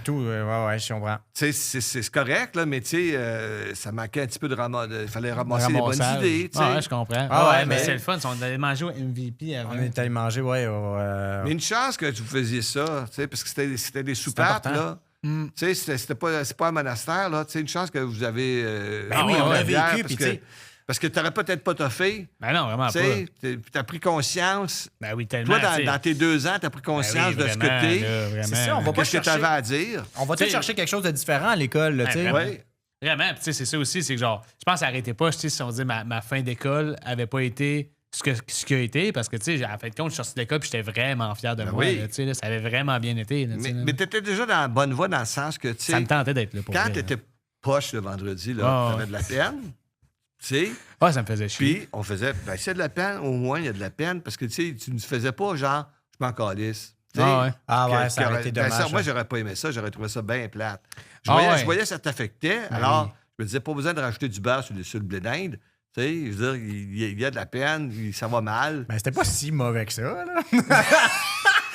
Tout, ouais, je comprends. Tu sais, c'est correct, là, mais tu sais, ça manquait un petit peu de il fallait ramasser les bonnes Ramassage. idées, tu sais. Ah, ouais, je comprends. Ah ouais, mais mais- c'est le fun. On allait manger au MVP avant. On est allé manger, ouais. Mais une chance que vous faisiez ça, tu sais, parce que c'était des soupapes, important. là. Tu sais, c'est pas un monastère, là. Tu sais, une chance que vous avez. Ben oui, on la l'a bière, vécu, parce puis tu sais. parce que t'aurais peut-être pas toffé. Ben non, vraiment Tu pas. sais, t'as pris conscience. Ben oui, tellement. Toi, tu sais. dans tes 2 ans, t'as pris Ben conscience oui, de ce que vraiment, t'es. là, vraiment. C'est ça, on va pas Qu'est-ce que chercher. t'avais à dire? On va-tu T'sais- chercher quelque chose de différent à l'école, là, tu sais? vraiment. Oui. Vraiment, puis tu sais, c'est ça aussi, c'est que genre, je pense que ça arrêtait pas, tu sais, si on dit ma fin d'école avait pas été ce qui a été, parce que, tu sais, en fin de compte, je suis sorti de l'école puis j'étais vraiment fier de Ben moi, oui. là, tu sais, là, ça avait vraiment bien été. Là, tu sais, là. Mais t'étais déjà dans la bonne voie dans le sens que, tu ça sais, me tentait d'être là pour quand vrai, t'étais poche le vendredi, là, Ah, t'avais ouais. de la peine. Tu sais, là. Ah, ça me faisait chier. puis on faisait, ben, s'il y a de la peine, au moins, il y a de la peine, parce que, tu sais, tu ne faisais pas genre, je m'en calisse. Tu sais, Ah ouais. Ah ouais, que- ça aurait été ben, dommage. moi, hein. j'aurais pas aimé ça, j'aurais trouvé ça bien plate. Je Ah voyais, ouais. je voyais que ça t'affectait, alors je me disais, pas besoin de rajouter du beurre sur le blé d'Inde. Tu sais, je veux dire, il y a de la peine, ça va mal. Ben, c'était pas si mauvais que ça, là.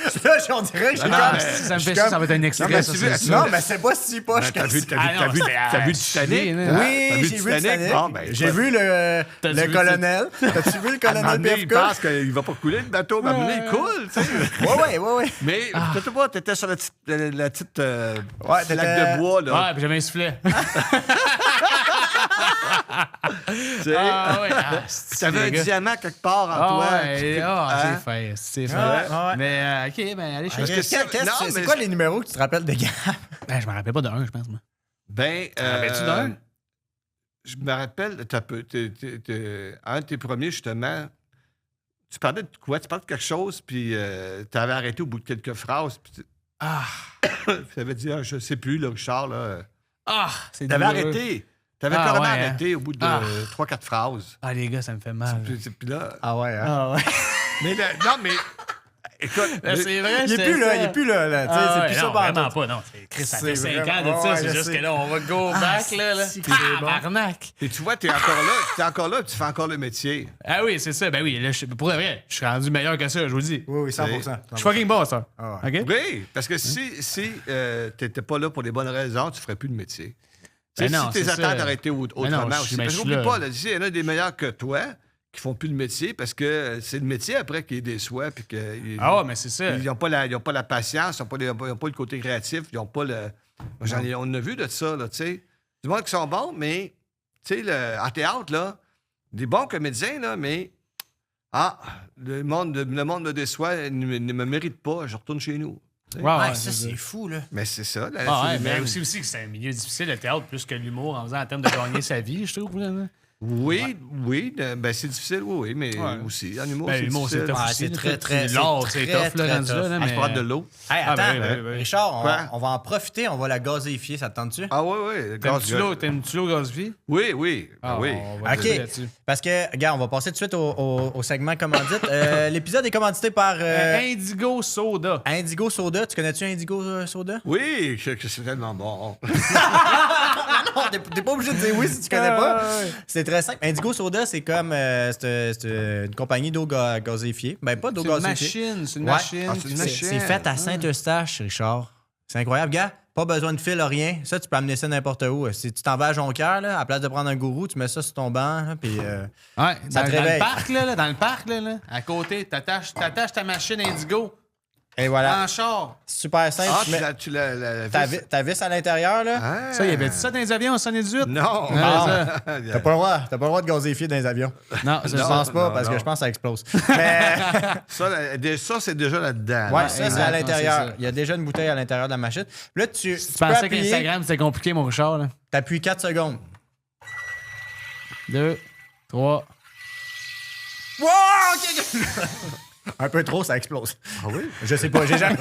Ça, on dirait que j'ai Non, comme- mais Si ça me je fait suis ça, comme- ça va être un extrait. mais ça, tu c'est veux- sûr. Non, mais c'est pas si poche Ben, t'as que vu, ça. t'as Ah vu, non, t'as vu, c'était t'as vu à Titanic? chier, là. Hein? T'as Oui, vu j'ai vu le Titanic. Bon, ben, J'ai vu le T'as vu colonel. T'as-tu vu le À un moment colonel donné, il PFK? pense qu'il va pas couler le bateau, mais à un moment donné, il coule, tu sais. Ouais. Mais t'étais pas, t'étais sur la petite Ouais, lac de bois, là. Ouais, puis j'avais un soufflet. Tu sais, Ah ouais, tu avais un diamant quelque part en toi. Hein? c'est fait. Ouais. Mais OK, ben allez, je Parce que C'est quoi les numéros que tu te rappelles de Gab? Ben, je me rappelle pas d'un, je pense. Moi. Ben, rappelles-tu d'un? Je me rappelle, un de tes premiers, justement, tu parlais de quoi? Tu parlais de quelque chose, puis tu avais arrêté au bout de quelques phrases. Puis tu avais dit, je sais plus, là, Richard. C'est Tu avais douloureux. arrêté. Tu avais Ah, carrément ouais, hein? arrêté au bout de 3-4 phrases. Ah, les gars, ça me fait mal. Puis là, Ah ouais, hein? Ah ouais. mais non, mais écoute, C'est vrai, Il est plus là, tu sais, c'est plus ça non, par vraiment pas, non. Chris, ça fait C'est 5 ans de vraiment- ça, ouais, c'est je juste sais. que là, on va go back, là. c'est bon. Tabarnak. et tu vois, tu es encore là, puis tu fais encore le métier. Ah oui, c'est ça. Ben oui, là, pour de vrai, je suis rendu meilleur que ça, je vous le dis. Oui, 100%. Je suis fucking bon, ça. Ah OK? Oui, parce que si tu n'étais pas là pour les bonnes raisons, tu ne ferais plus de métier. Ben Si non, tes c'est attentes ça. auraient été autrement non, aussi. mais Parce je qu'oublie suis pas, là. là, il y en a des meilleurs que toi qui font plus de métier parce que c'est le métier après qui les déçoit. Puis que, Ah ouais, mais c'est ça. ils n'ont pas, la patience, ils n'ont pas le côté créatif, ils n'ont pas le. On en a vu de ça, là, tu sais. Du monde qui sont bons, mais, tu sais, en théâtre, là, des bons comédiens, là, mais. Le monde me déçoit, ne me mérite pas, je retourne chez nous. Ouais, Ouais, ouais, ça, c'est fou, là. Mais c'est ça, la Ah ouais, nature mais humaine. aussi que c'est un milieu difficile, le théâtre, plus que l'humour, en faisant en termes de gagner sa vie, je trouve. Là. Oui, ben c'est difficile, oui, mais Ouais. aussi, en humour, Ben, c'est l'humour, c'est difficile. tough Ouais, aussi. c'est très, là. très- L'art, c'est c'est très, tough, là, très rendu là. tough. là, Ah, je mais- parle de l'eau. Hey, Ah, attends, ben oui. Richard, Quoi? on va en profiter, on va la gazéifier, ça te tente-tu? Ah oui, oui. T'aimes-tu l'eau gazéifiée? Oui, oui. Ah, oui. on va OK. jouer là-dessus. Parce que, regarde, on va passer tout de suite au segment commandite. L'épisode est commandité par Indigo Soda. Indigo Soda. Tu connais-tu Indigo Soda? Oui, que c'est tellement bon. Non, t'es pas obligé de dire oui si tu connais pas. C'est très simple. Indigo Soda, c'est comme c'est une compagnie d'eau gazéifiée. Ben, pas d'eau C'est une gazéifiée. machine, c'est une Ouais. machine. Ah, c'est une C'est machine. c'est fait à Saint-Eustache, Richard. C'est incroyable, gars. Pas besoin de fil, rien. Ça, tu peux amener ça n'importe où. Si tu t'en vas à Jonquière, là, à la place de prendre un gourou, tu mets ça sur ton banc, là, puis Ouais, Ça dans te le réveille. parc, là, dans le parc, là, à côté, t'attaches ta machine Indigo et voilà. en char. Super simple. Ah, tu mets tu la ta vis à l'intérieur, là. Ah. Ça, il y avait ça dans les avions en 78? Non. Ah, Ah, T'as pas le droit de gazéifier dans les avions. Non, Je c'est pense ça. pas, non, parce que non. je pense que ça explose. Mais Ça, c'est déjà là-dedans. ouais, là. ça, c'est exact, à l'intérieur. c'est ça. Il y a déjà une bouteille à l'intérieur de la machine. Puis là, tu Tu peux pensais appuyer, qu'Instagram, c'était compliqué, mon Richard, là? t'appuies 4 secondes. 2, 3. Wow! OK. Un peu trop, ça explose. Ah oui? Je sais pas, j'ai jamais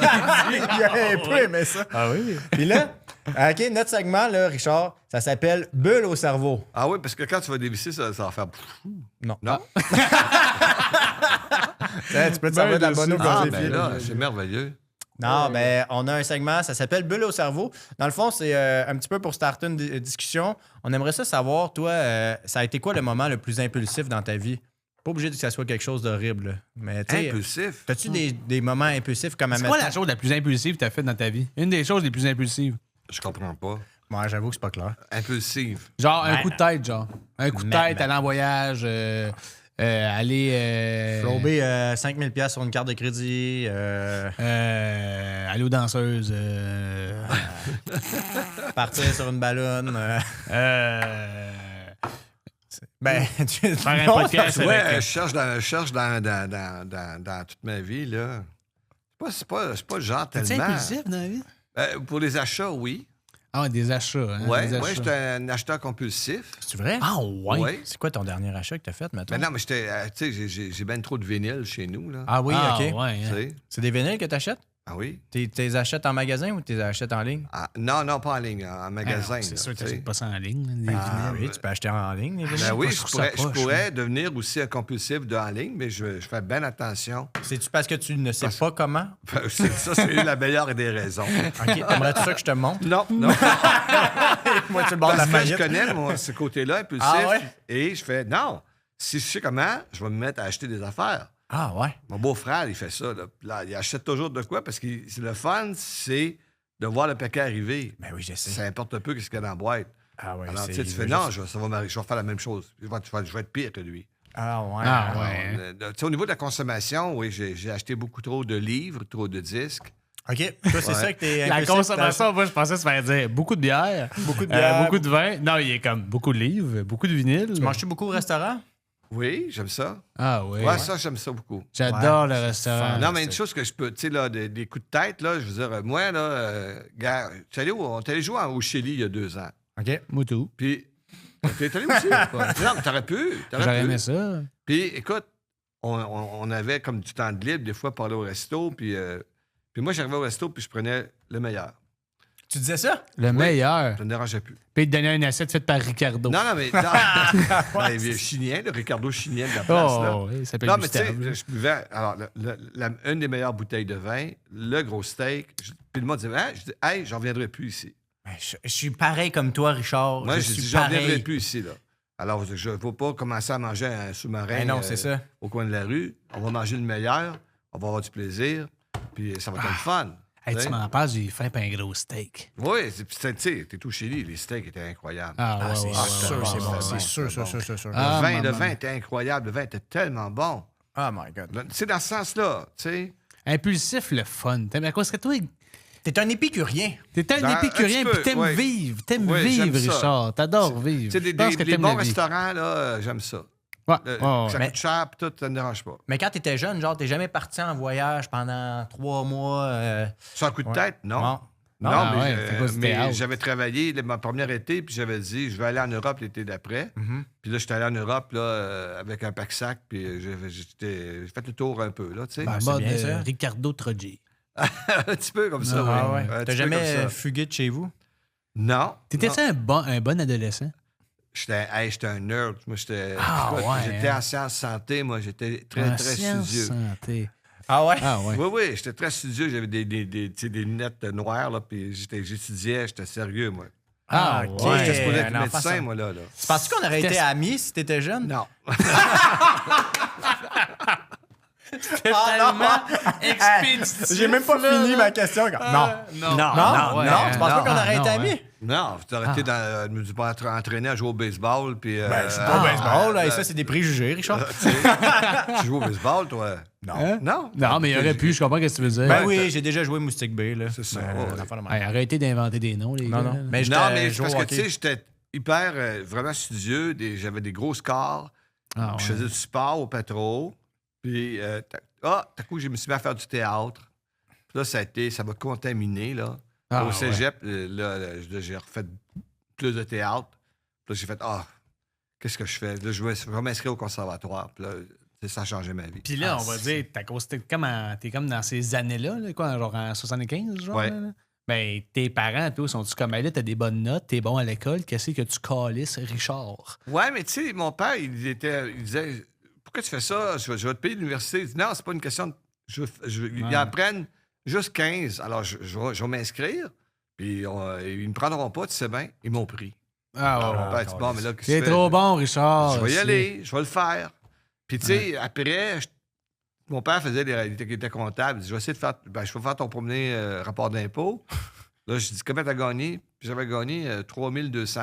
Il a un peu aimé ça. Ah oui? Puis là, OK, notre segment, là, Richard, ça s'appelle Bulle au cerveau. Ah oui, parce que quand tu vas dévisser, ça va faire. Non. Non? Tu peux te servir de la bonne eau Ah, gazéfiée. ben là, c'est merveilleux. Non, ben, on a un segment, ça s'appelle Bulle au cerveau. Dans le fond, c'est un petit peu pour starter une discussion. On aimerait ça savoir, toi, ça a été quoi le moment le plus impulsif dans ta vie? Pas obligé que ça soit quelque chose d'horrible, là. Mais tu sais, Impulsif. t'as-tu des moments impulsifs comme à C'est quoi la mettre... chose la plus impulsive que t'as faite dans ta vie? Une des choses les plus impulsives. Je comprends pas. Moi, j'avoue que c'est pas clair. Impulsive. Genre, un coup de tête, genre. Un coup de Mais- tête, aller en voyage, aller... Flamber 5000 $ sur une carte de crédit. aller aux danseuses. Partir sur une ballonne. Ben, tu Faire un non, podcast Ouais, avec... je cherche dans toute ma vie, là. C'est pas le genre T'es-tu tellement. impulsif dans la vie? Pour les achats, oui. Ah, des achats. Hein, Ouais, des ouais, achats. j'étais un acheteur compulsif. C'est vrai? Ah, ouais? Ouais. C'est quoi ton dernier achat que t'as fait, maintenant? Mais non, mais j'étais. Tu sais, j'ai bien trop de vinyle chez nous, là. Ah oui, Ah, OK. ouais. Tu Hein. sais. C'est des vinyles que t'achètes? Ah oui? T'es achètes en magasin ou t'es achètes en ligne? Ah, non, pas en ligne, en magasin. Ah, c'est là, sûr que tu sais. t'achètes pas ça en ligne. là, des Ah, vinyles. oui, tu peux acheter en ligne, les vinyles. Ben oui, je je trouve ça pourrais, poche, pourrais devenir aussi un compulsif de en ligne, mais je fais bien attention. C'est-tu parce que tu ne sais pas comment? C'est la meilleure des raisons. OK, t'aimerais-tu ça que je te montre? Non, non. Moi, tu le bord de la Parce que je faillite. connais ce côté-là impulsif. Ah ouais? Et je fais, non, si je sais comment, je vais me mettre à acheter des affaires. Ah ouais? Mon beau-frère, il fait ça. Là, il achète toujours de quoi? Parce que le fun, c'est de voir le paquet arriver. Ben oui, je sais. Ça importe un peu ce qu'il y a dans la boîte. Ah ouais, Alors, c'est- tu sais, tu il fais, veut non, juste- ça va m'arriver, je vais faire la même chose. Je vais être pire que lui. Ah ouais. Ah Alors, ouais. tu sais, au niveau de la consommation, oui, j'ai acheté beaucoup trop de livres, trop de disques. OK. Toi, c'est ça que t'es La impulsif, consommation, moi, je pensais se faire dire beaucoup de bière. Beaucoup de bière. Beaucoup de vin. Non, il est comme beaucoup de livres, beaucoup de vinyle. Tu manges-tu beaucoup au restaurant? Oui, j'aime ça. Ah oui. Ouais, ça, j'aime ça beaucoup. J'adore Ouais, le restaurant. Non, mais une chose que je peux, tu sais, là, des coups de tête, là, je veux dire, moi, là, gars, on est allé jouer au Chili il y a 2 ans. OK. Moutou. Puis, t'es allé aussi? Non, mais t'aurais pu. J'aurais aimé ça. Puis, écoute, on avait comme du temps de libre, des fois, pour aller au resto. Puis moi, j'arrivais au resto, puis je prenais le meilleur. Tu disais ça? Le meilleur. Ça ne dérangeait plus. Puis il te donnait une assiette faite par Ricardo. Non, mais... Non, il Chinien, le Ricardo Chinien de la place, là. Oh, oui, il s'appelle Non, mais tu Gustave. sais, je buvais... Alors, une des meilleures bouteilles de vin, le gros steak. Puis le monde disait, je dis, hey, j'en reviendrai plus ici. Ben, je suis pareil comme toi, Richard. Moi, je j'ai suis dit, j'en reviendrai pareil. plus ici, là. Alors, je ne vais pas commencer à manger un sous-marin Ben non, c'est ça. au coin de la rue. On va manger le meilleur, on va avoir du plaisir, puis ça va être le fun. Hey, tu tu sais. m'en passes, j'ai faim pour un gros steak. Oui, tu sais, t'es au Chili, les steaks étaient incroyables. Ah, ouais, C'est ouais, sûr, ouais, c'est ouais, bon. ouais, C'est ouais. sûr, sûr, sûr, sûr, sûr. Ah, Le vin maman. était incroyable, le vin était tellement bon. Oh my God. C'est dans ce sens-là, tu sais. Impulsif, le fun. T'aimes à quoi? Est-ce que toi, T'es un épicurien. t'es un Ben, épicurien un petit puis peu, t'aimes ouais. vivre. T'aimes Ouais, vivre, j'aime ça. Richard. T'adores vivre. Tu sais, Je pense que les t'aimes bons la vie. restaurants, là, j'aime ça. Ouais, Ça ouais. coûte cher, puis tout, ça ne me dérange pas. Mais quand t'étais jeune, genre, t'es jamais parti en voyage pendant 3 mois. Sur un coup de Ouais. tête, non. Non. Non, Ah, mais, ouais, c'est quoi, c'était out. j'avais travaillé ma première été, puis j'avais dit, je vais aller en Europe l'été d'après. Puis là, j'étais allé en Europe là, avec un pack-sac, puis j'ai fait le tour un peu, là, tu sais. En c'est mode bien, ça. Ricardo Trogi. Un petit peu comme ça, Ah oui. ouais. Un T'as petit peu jamais comme ça. fugué de chez vous? Non. T'étais-tu non. un bon adolescent? J'étais un nerd. Moi, j'étais ouais, j'étais hein. en sciences santé. Moi, j'étais très, En très sciences studieux. santé. Ah ouais? Ah ouais. Oui, oui, j'étais très studieux. J'avais des lunettes noires, là, puis j'étudiais, j'étais sérieux, moi. Ah, ok. ouais. J'étais supposé être un enfant médecin, sans- moi, là. Tu penses qu'on aurait été C'était- amis si t'étais jeune? Non. Ah, expéditif. J'ai même pas fini ma question. Non. Non. Non? ouais. Non? Tu penses pas qu'on Ah, aurait été non, amis? ouais. Non, tu aurais été me dis pas entraîné à jouer au baseball, puis... Ben, je suis pas au baseball, là, et ça, c'est des préjugés, Richard. Tu joues au baseball, toi? Hein? Non. Non, mais il aurait pu, je comprends ce que tu veux dire. Ben oui, j'ai déjà joué Moustique Bay, là. C'est ça, Ben, ouais, une affaire de même. Hey, arrêtez d'inventer des noms, les Non, gars. non. Mais Non, mais joué parce au que, hockey. tu sais, j'étais hyper, vraiment studieux. J'avais des gros scores. Ah, Je ouais. faisais du sport au pétro. Puis, tout coup, je me suis mis à faire du théâtre. Puis là, ça m'a contaminé, là. Ah, Au cégep, là, j'ai refait plus de théâtre. Puis là, j'ai fait, qu'est-ce que je fais? Là, je vais m'inscrire au conservatoire. Puis là, ça a changé ma vie. Puis là, on va dire, t'es comme dans ces années-là, là, quoi, genre en 75, genre. Ouais. Là. Ben, tes parents, toi, sont-tu comme, hey, là, t'as des bonnes notes, t'es bon à l'école, qu'est-ce que tu calisses, Richard? Ouais, mais tu sais, mon père, il disait, pourquoi tu fais ça? Je vais te payer l'université. Il dit, non, c'est pas une question de. Ils apprennent juste 15. Alors, je vais m'inscrire. Puis, ils me prendront pas, tu sais bien. Ils m'ont pris. Alors, mon père dit, bon, mais là, qu'est-ce que C'est tu fais? trop bon, Richard. Je vais y c'est- aller, je vais le faire. Puis, tu sais, après, mon père faisait il était comptable. Il dit, je vais essayer de faire, je vais faire ton premier rapport d'impôt. Là, je dis, combien t'as gagné? Puis j'avais gagné 3200.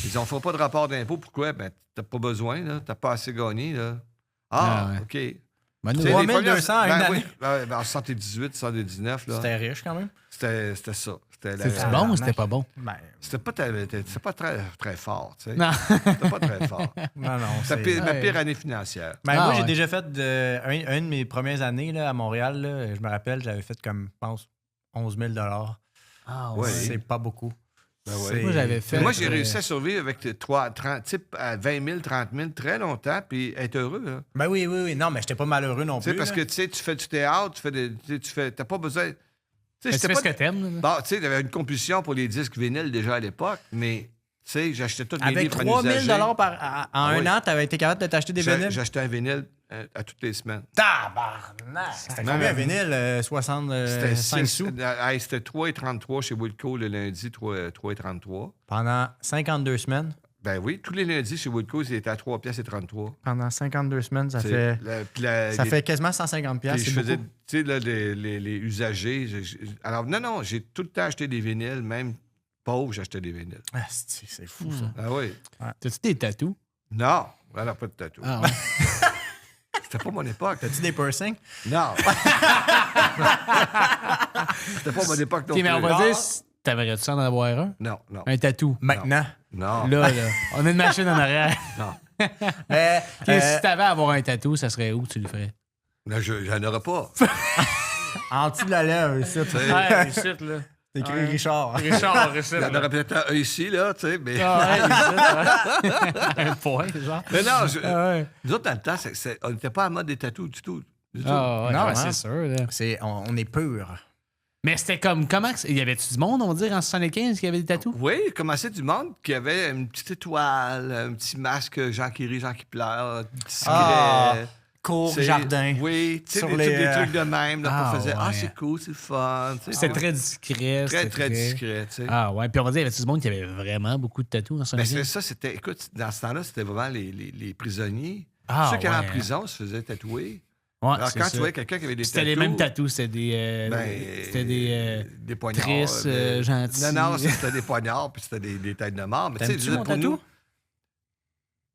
Ils dit, on fera pas de rapport d'impôt. Pourquoi? Ben, t'as pas besoin, là. T'as pas assez gagné, là. Ah, ouais. OK. Ben, nous, Tu sais, les 3200 premières- à une ben année. oui, en 78, 79, là. C'était riche, quand même. C'était ça. c'est-tu bon ou c'était pas bon? Ben, C'était pas très, très fort, tu sais. Non. C'était pas très fort. non, non. C'était ma Ouais. pire année financière. Ben, Ah, moi, j'ai ouais. déjà fait un de mes premières années là, à Montréal. Là, je me rappelle, j'avais fait comme, je pense, 11 000 Ah, Ouais. C'est pas beaucoup. Ben ouais. C'est- Moi, j'avais fait. Moi, j'ai réussi à survivre avec 30, à 20 000, 30 000 très longtemps, puis être heureux. Là. Ben oui, oui, oui. Non, mais j'étais pas malheureux non Tu sais, plus. parce là. que tu sais, tu fais du théâtre, t'as pas besoin. Tu sais, Tu j'étais fais ce pas- que t'aimes. là. Bon, tu sais, il y avait une compulsion pour les disques vinyles déjà à l'époque, mais tu sais, j'achetais tous mes Avec livres 3 000 usagés. en un oui. an, t'avais été capable de t'acheter des vinyles? J'achetais un vinyle à toutes les semaines. Tabarnak! C'était combien un vinyle? 65 sous? C'était 3,33 chez Woodco le lundi, 3,33. Pendant 52 semaines. Ben oui, tous les lundis chez Woodco, c'était à 3 pièces et 33. Pendant 52 semaines, ça C'est- fait... puis Ça les- fait quasiment 150 Puis piastres. je C'est faisais, beaucoup. tu sais, là, les usagers. Alors, non, j'ai tout le temps acheté des vinyles, même pauvre, j'achetais des vinyles. Ah, c'est fou, ça. Ah oui. T'as-tu des tatous? Non, elle n'a pas de tatou. Ah, ouais. C'était pas mon époque. T'as-tu des piercings? Non. C'était pas mon époque non OK, plus. mais on va dire, t'aimerais-tu ça en avoir un? Non, non. Un tatou. Maintenant. Non. Là, on a une machine en arrière. Non. Mais, OK, si t'avais à avoir un tatou, ça serait où tu le ferais? Là, j'en aurais pas. en dessous de la lèvre, ici. Ouais, ici, là. C'est écrit Richard. Richard, ici. Il y en aurait peut-être un ici, là, tu sais, mais... Un point, genre. Mais non, Ouais. nous autres, dans le temps, on n'était pas à mode des tatous du tout. Du tout. Ah, ouais, Non, ouais, hein. c'est sûr. Là. On est pur. Mais c'était comme, comment, y avait-tu du monde, on va dire, en 75 qui avait des tatous? Oui, il commençait du monde qui avait une petite étoile, un petit masque, Jean qui rit, Jean qui pleure, un petit secret. Cours, C'est- jardin. Oui, tu sais, Sur des, les, des trucs de même. Là, Ah, on faisait, ouais. c'est cool, c'est le fun. tu sais. C'était très discret. Très, c'était très discret, tu sais. Ah ouais, puis on va dire, y avait-tu du monde qui avait vraiment beaucoup de tatous en Mais 75? c'est ça, c'était... Écoute, dans ce temps-là, c'était vraiment les prisonniers. Ah, Ceux qui allaient ouais. en prison se faisaient tatouer. Ouais, Alors, c'est quand ça. tu voyais quelqu'un qui avait des tatous... C'était les mêmes tatous, c'était des... c'était des poignards. tristes, gentils. Non, non, c'était des poignards, puis c'était des têtes de mort. Mais tu sais, T'aimes-tu je veux mon dire, pour tatou?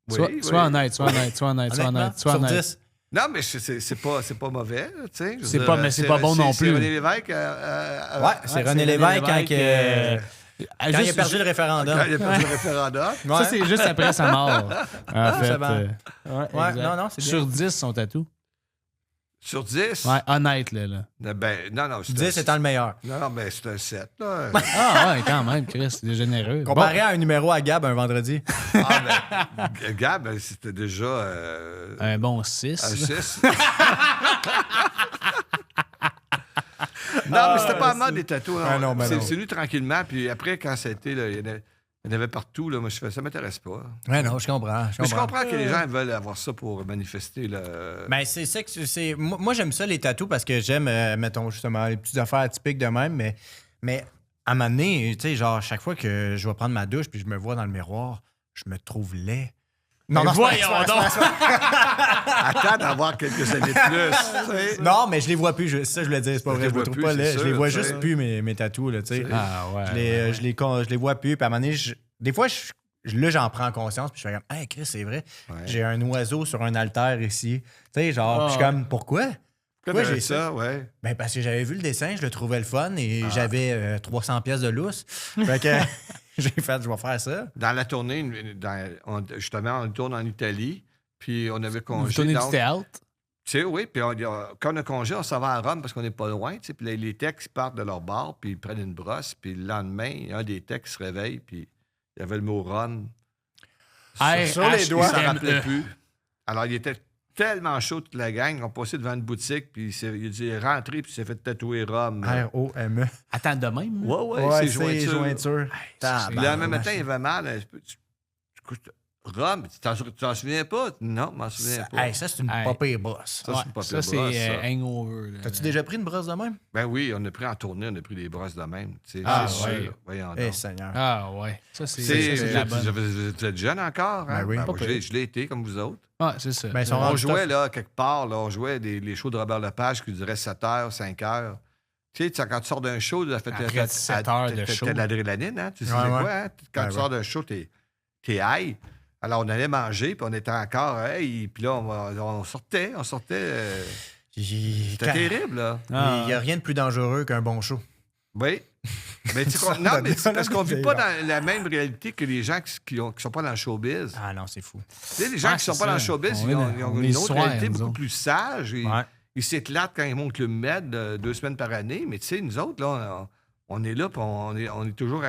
nous... Sois, Oui, sois oui. honnête, sois honnête, sois honnête, sois Honnêtement, honnête, sois sur honnête. 10. Non, mais c'est pas mauvais, tu sais. Je veux C'est dire, pas- mais c'est pas bon non C'est plus. René Lévesque... Ouais, c'est Ouais, René Lévesque quand, quand il a juste- perdu le référendum. Quand il a perdu le référendum. Ça, Ouais. c'est juste après sa mort. En fait. c'est bon. Ouais, exact. non, c'est bien. Sur 10, son tatou. Sur 10? Ouais, honnête, là. Ben, non, 10 étant le meilleur. Non, mais c'est un 7, là. Ah ouais, quand même, Chris, c'est généreux. Comparé à un numéro à Gab un vendredi. Gab, c'était déjà Bon, un bon 6. un 6. Non, mais c'était pas à mode des tatous. Ah, non, ben non. C'est venu tranquillement. Puis après, quand ça a été, là, il y en avait partout. Là, moi, je fais ça m'intéresse pas. Ouais, non, je comprends. Mais je comprends que les gens veulent avoir ça pour manifester. Là. Ben, c'est ça que c'est. Moi, j'aime ça, les tatous, parce que j'aime, mettons, justement, les petites affaires atypiques de même, mais à un moment donné, tu sais, genre, chaque fois que je vais prendre ma douche puis je me vois dans le miroir, je me trouve laid. Non, non, voyons donc! Attends d'avoir quelques années de plus. tu sais. Non, mais je les vois plus. Ça, je voulais dire, c'est pas Tu vrai. les Je me vois trouve plus, pas c'est laid. Je les sûr, vois tu sais. juste plus, mes tatous, là, tu sais. Ah ouais. Je les vois plus. Puis à un moment donné, des fois, là, j'en prends conscience. Puis je fais comme, hey, Chris, c'est vrai. Ouais. J'ai un oiseau sur un altère ici. Tu sais, genre, Ah. puis je suis comme, pourquoi? Pourquoi T'avais j'ai ça? ouais. Ben, parce que j'avais vu le dessin, je le trouvais le fun et j'avais 300 pièces de lousse. Fait que j'ai fait, je vais faire ça. Dans la tournée, justement, on tourne en Italie. Puis on avait Vous congé. tournez du donc- théâtre? Tu sais, oui, puis quand on a congé, on s'en va à Rome parce qu'on n'est pas loin, tu sais, puis les techs, ils partent de leur bar, puis ils prennent une brosse, puis le lendemain, un des techs se réveille, puis il y avait le mot Rome sur les doigts. il s'en rappelait R-H-I-M-E. plus. Alors, il était tellement chaud, toute la gang, on passait devant une boutique, puis il a dit rentrez, puis il s'est fait tatouer Rome. R-O-M-E. Attends, de même? là? Ouais, c'est jointure. Tabarnak. Le lendemain matin, il avait mal. Rome, tu t'en souviens pas? Non, je m'en souviens pas. Hey, ça, c'est une Hey. pas pire brosse. Ça, c'est une pas Ça, pire c'est brosse, ça. hangover. là. T'as-tu déjà pris une brosse de même? Ben oui, on a pris en tournée, on a pris des brosses de même. Tu sais, Ah, c'est ouais. sûr. Voyons Eh, donc. Seigneur. Ah ouais. Ça, c'est C'est- ça, c'est de la bonne. vous êtes jeune encore, hein? Ben oui. Ben, Pas moi, je l'ai été, comme vous autres. Ah, c'est ça. Ben, ils sont On rendus jouait, tough. là, quelque part, là, on jouait les shows de Robert Lepage qui duraient 7 heures, 5 heures. Tu sais, quand tu sors d'un show, Après 7 heures de show. T'as de l'adrénaline, hein? Tu sais Ouais, quoi, ouais. hein? Quand Ben, tu sors d'un show, t'es high. Alors, on allait manger, puis on était encore, hey, puis là, on sortait. C'était terrible, là. Ah. Il n'y a rien de plus dangereux qu'un bon show. Oui. Mais tu sais, non, mais c'est parce qu'on vit pas dans la même réalité que les gens qui sont pas dans le showbiz. Ah non, c'est fou. Tu sais, les gens Ouais, qui sont c'est pas dans le ça. showbiz, On ils ont est une autre soirs, réalité nous beaucoup autres. plus sage. Ouais. Ils s'éclatent quand ils montent le Med 2 semaines par année. Mais tu sais, nous autres, là, on est là, puis on est toujours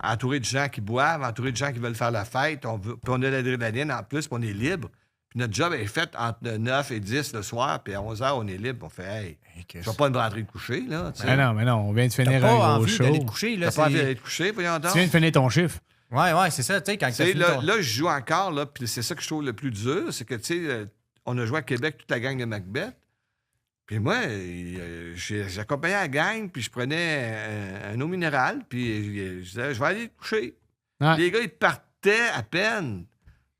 entouré de gens qui boivent, entouré de gens qui veulent faire la fête. Puis on a l'adrénaline en plus, puis on est libre. Puis notre job est fait entre 9 et 10 le soir, puis à 11 h, on est libre. On fait, hey, je vais pas me rentrer de coucher, là. tu sais. Mais non, on vient de T'as finir pas un gros envie show. d'aller te coucher, là. T'as pas envie c'est- d'aller te coucher, voyons donc. Tu viens de finir ton chiffre. Ouais, c'est ça, tu sais, quand Tu t'as sais, fini là, ton- là, je joue encore, là, puis c'est ça que je trouve le plus dur, c'est que, tu sais, on a joué à Québec, toute la gang de Macbeth. Puis moi, j'accompagnais la gang, puis je prenais un eau minérale, puis je disais, je vais aller te coucher. Ouais. Les gars, ils partaient à peine.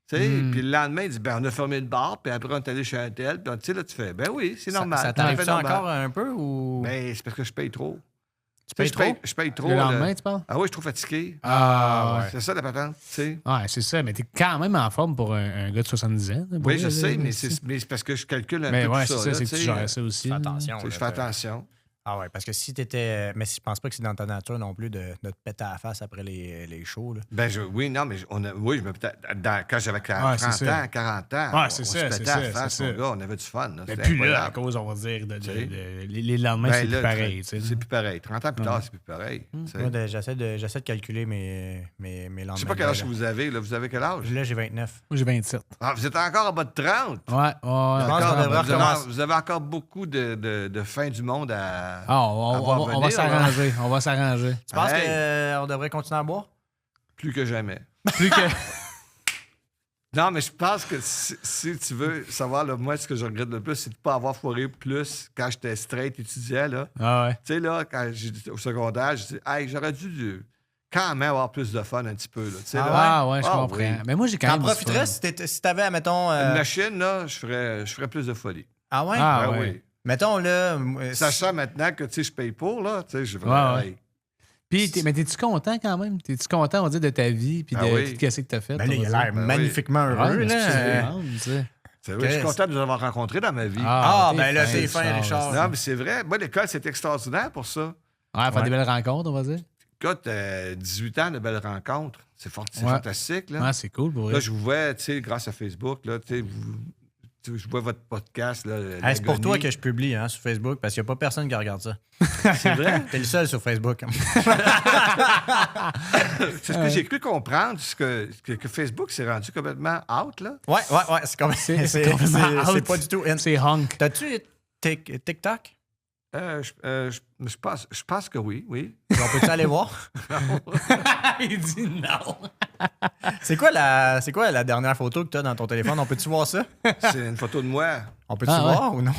Tu sais, Hmm. puis le lendemain, ils disent, ben, on a fermé le bar, puis après, on est allé chez un tel, puis tu sais, là, tu fais, ben oui, c'est normal. Ça tout à t'arrive fait ça normal. encore un peu ou. Ben, c'est parce que je paye trop. Tu payes trop? Je paye trop. Le lendemain, tu parles? Ah oui, je suis trop fatigué. Ah, ouais. C'est ça la patente, tu sais. Ouais, c'est ça. Mais t'es quand même en forme pour un gars de 70 ans. là, pour Oui, je vrai, sais, là, mais c'est parce que je calcule un Mais peu ouais, tout c'est ça. ça, là, c'est que tu tu sais, gères ça aussi. Fais là. attention. je fais attention. Ah ouais, parce que si t'étais. Mais je pense pas que c'est dans ta nature non plus de te péter à la face après les shows. Là. Ben, oui, non, mais oui, je me pétais. Quand j'avais 30 c'est ça. ans, 40 ans, Ouais, on c'est se ça, pétait c'est à la ça, face, c'est mon ça. gars, on avait du fun. Là, Mais c'était plus là, à incroyable. cause, on va dire, Tu sais. les lendemains, Ben, c'est là, plus pareil. tu sais. C'est plus pareil. 30 ans plus tard, c'est plus pareil. tu sais. Moi, j'essaie de calculer mes lendemains. Je sais pas quel âge vous avez. Là, vous avez quel âge? Là, j'ai 29. Moi, j'ai 27. Ah, vous êtes encore en bas de 30? Ouais, ouais. pense qu'on devrait recommencer. Vous avez encore beaucoup de fin du monde à. Ah, on voir va venir, s'arranger. On va s'arranger. Tu penses Hey. qu'on devrait continuer à boire? Plus que jamais. Plus que. Non, mais je pense que si tu veux savoir, là, moi, ce que je regrette le plus, c'est de ne pas avoir foiré plus quand j'étais straight étudiant. Là. Ah ouais. Tu sais, là, quand j'étais au secondaire, je dis, hey, j'aurais dû quand même avoir plus de fun un petit peu. Là. Tu sais, là. Ah ouais, je Ah, comprends. oui. Mais moi, j'ai quand T'en même. du profiterais fun. si t'avais, admettons. Une machine, là, je ferais plus de folie. Ah ouais? Ah Ben ouais. oui. Mettons, là. Sachant maintenant que, tu sais, je paye pour, là, tu sais, je vais. Ouais, ouais. hey, Puis, mais t'es-tu content quand même? T'es-tu content, on va dire, de ta vie puis de Ah oui. tout ce que t'as fait? Ben là, il a on va l'air dire? magnifiquement Ouais, heureux, mais là. excusez-moi, tu sais. c'est vrai, je suis content de vous avoir rencontrés dans ma vie. Ah, ben là, fin, t'es fin, Richard. Non, mais c'est vrai. Moi, l'école, c'est extraordinaire pour ça. Ouais, faire des belles rencontres, on va dire. Écoute, 18 ans de belles rencontres. C'est Ouais. fantastique, là. Ouais, c'est cool pour Là, vrai. je vous vois, tu sais, grâce à Facebook, là, tu sais, je vois votre podcast, là. Hey, c'est pour l'Agonie. toi que je publie hein, sur Facebook parce qu'il n'y a pas personne qui regarde ça. C'est vrai? T'es le seul sur Facebook. C'est ce que j'ai cru comprendre, que Facebook s'est rendu complètement out, là. Ouais. C'est comme c'est complètement out. pas du tout in. C'est Hunk. T'as-tu TikTok? Je pense que oui. On peut-tu aller voir? Il dit non. C'est quoi la dernière photo que t'as dans ton téléphone? On peut-tu voir ça? C'est une photo de moi. On peut-tu Ah, ouais. voir ou non?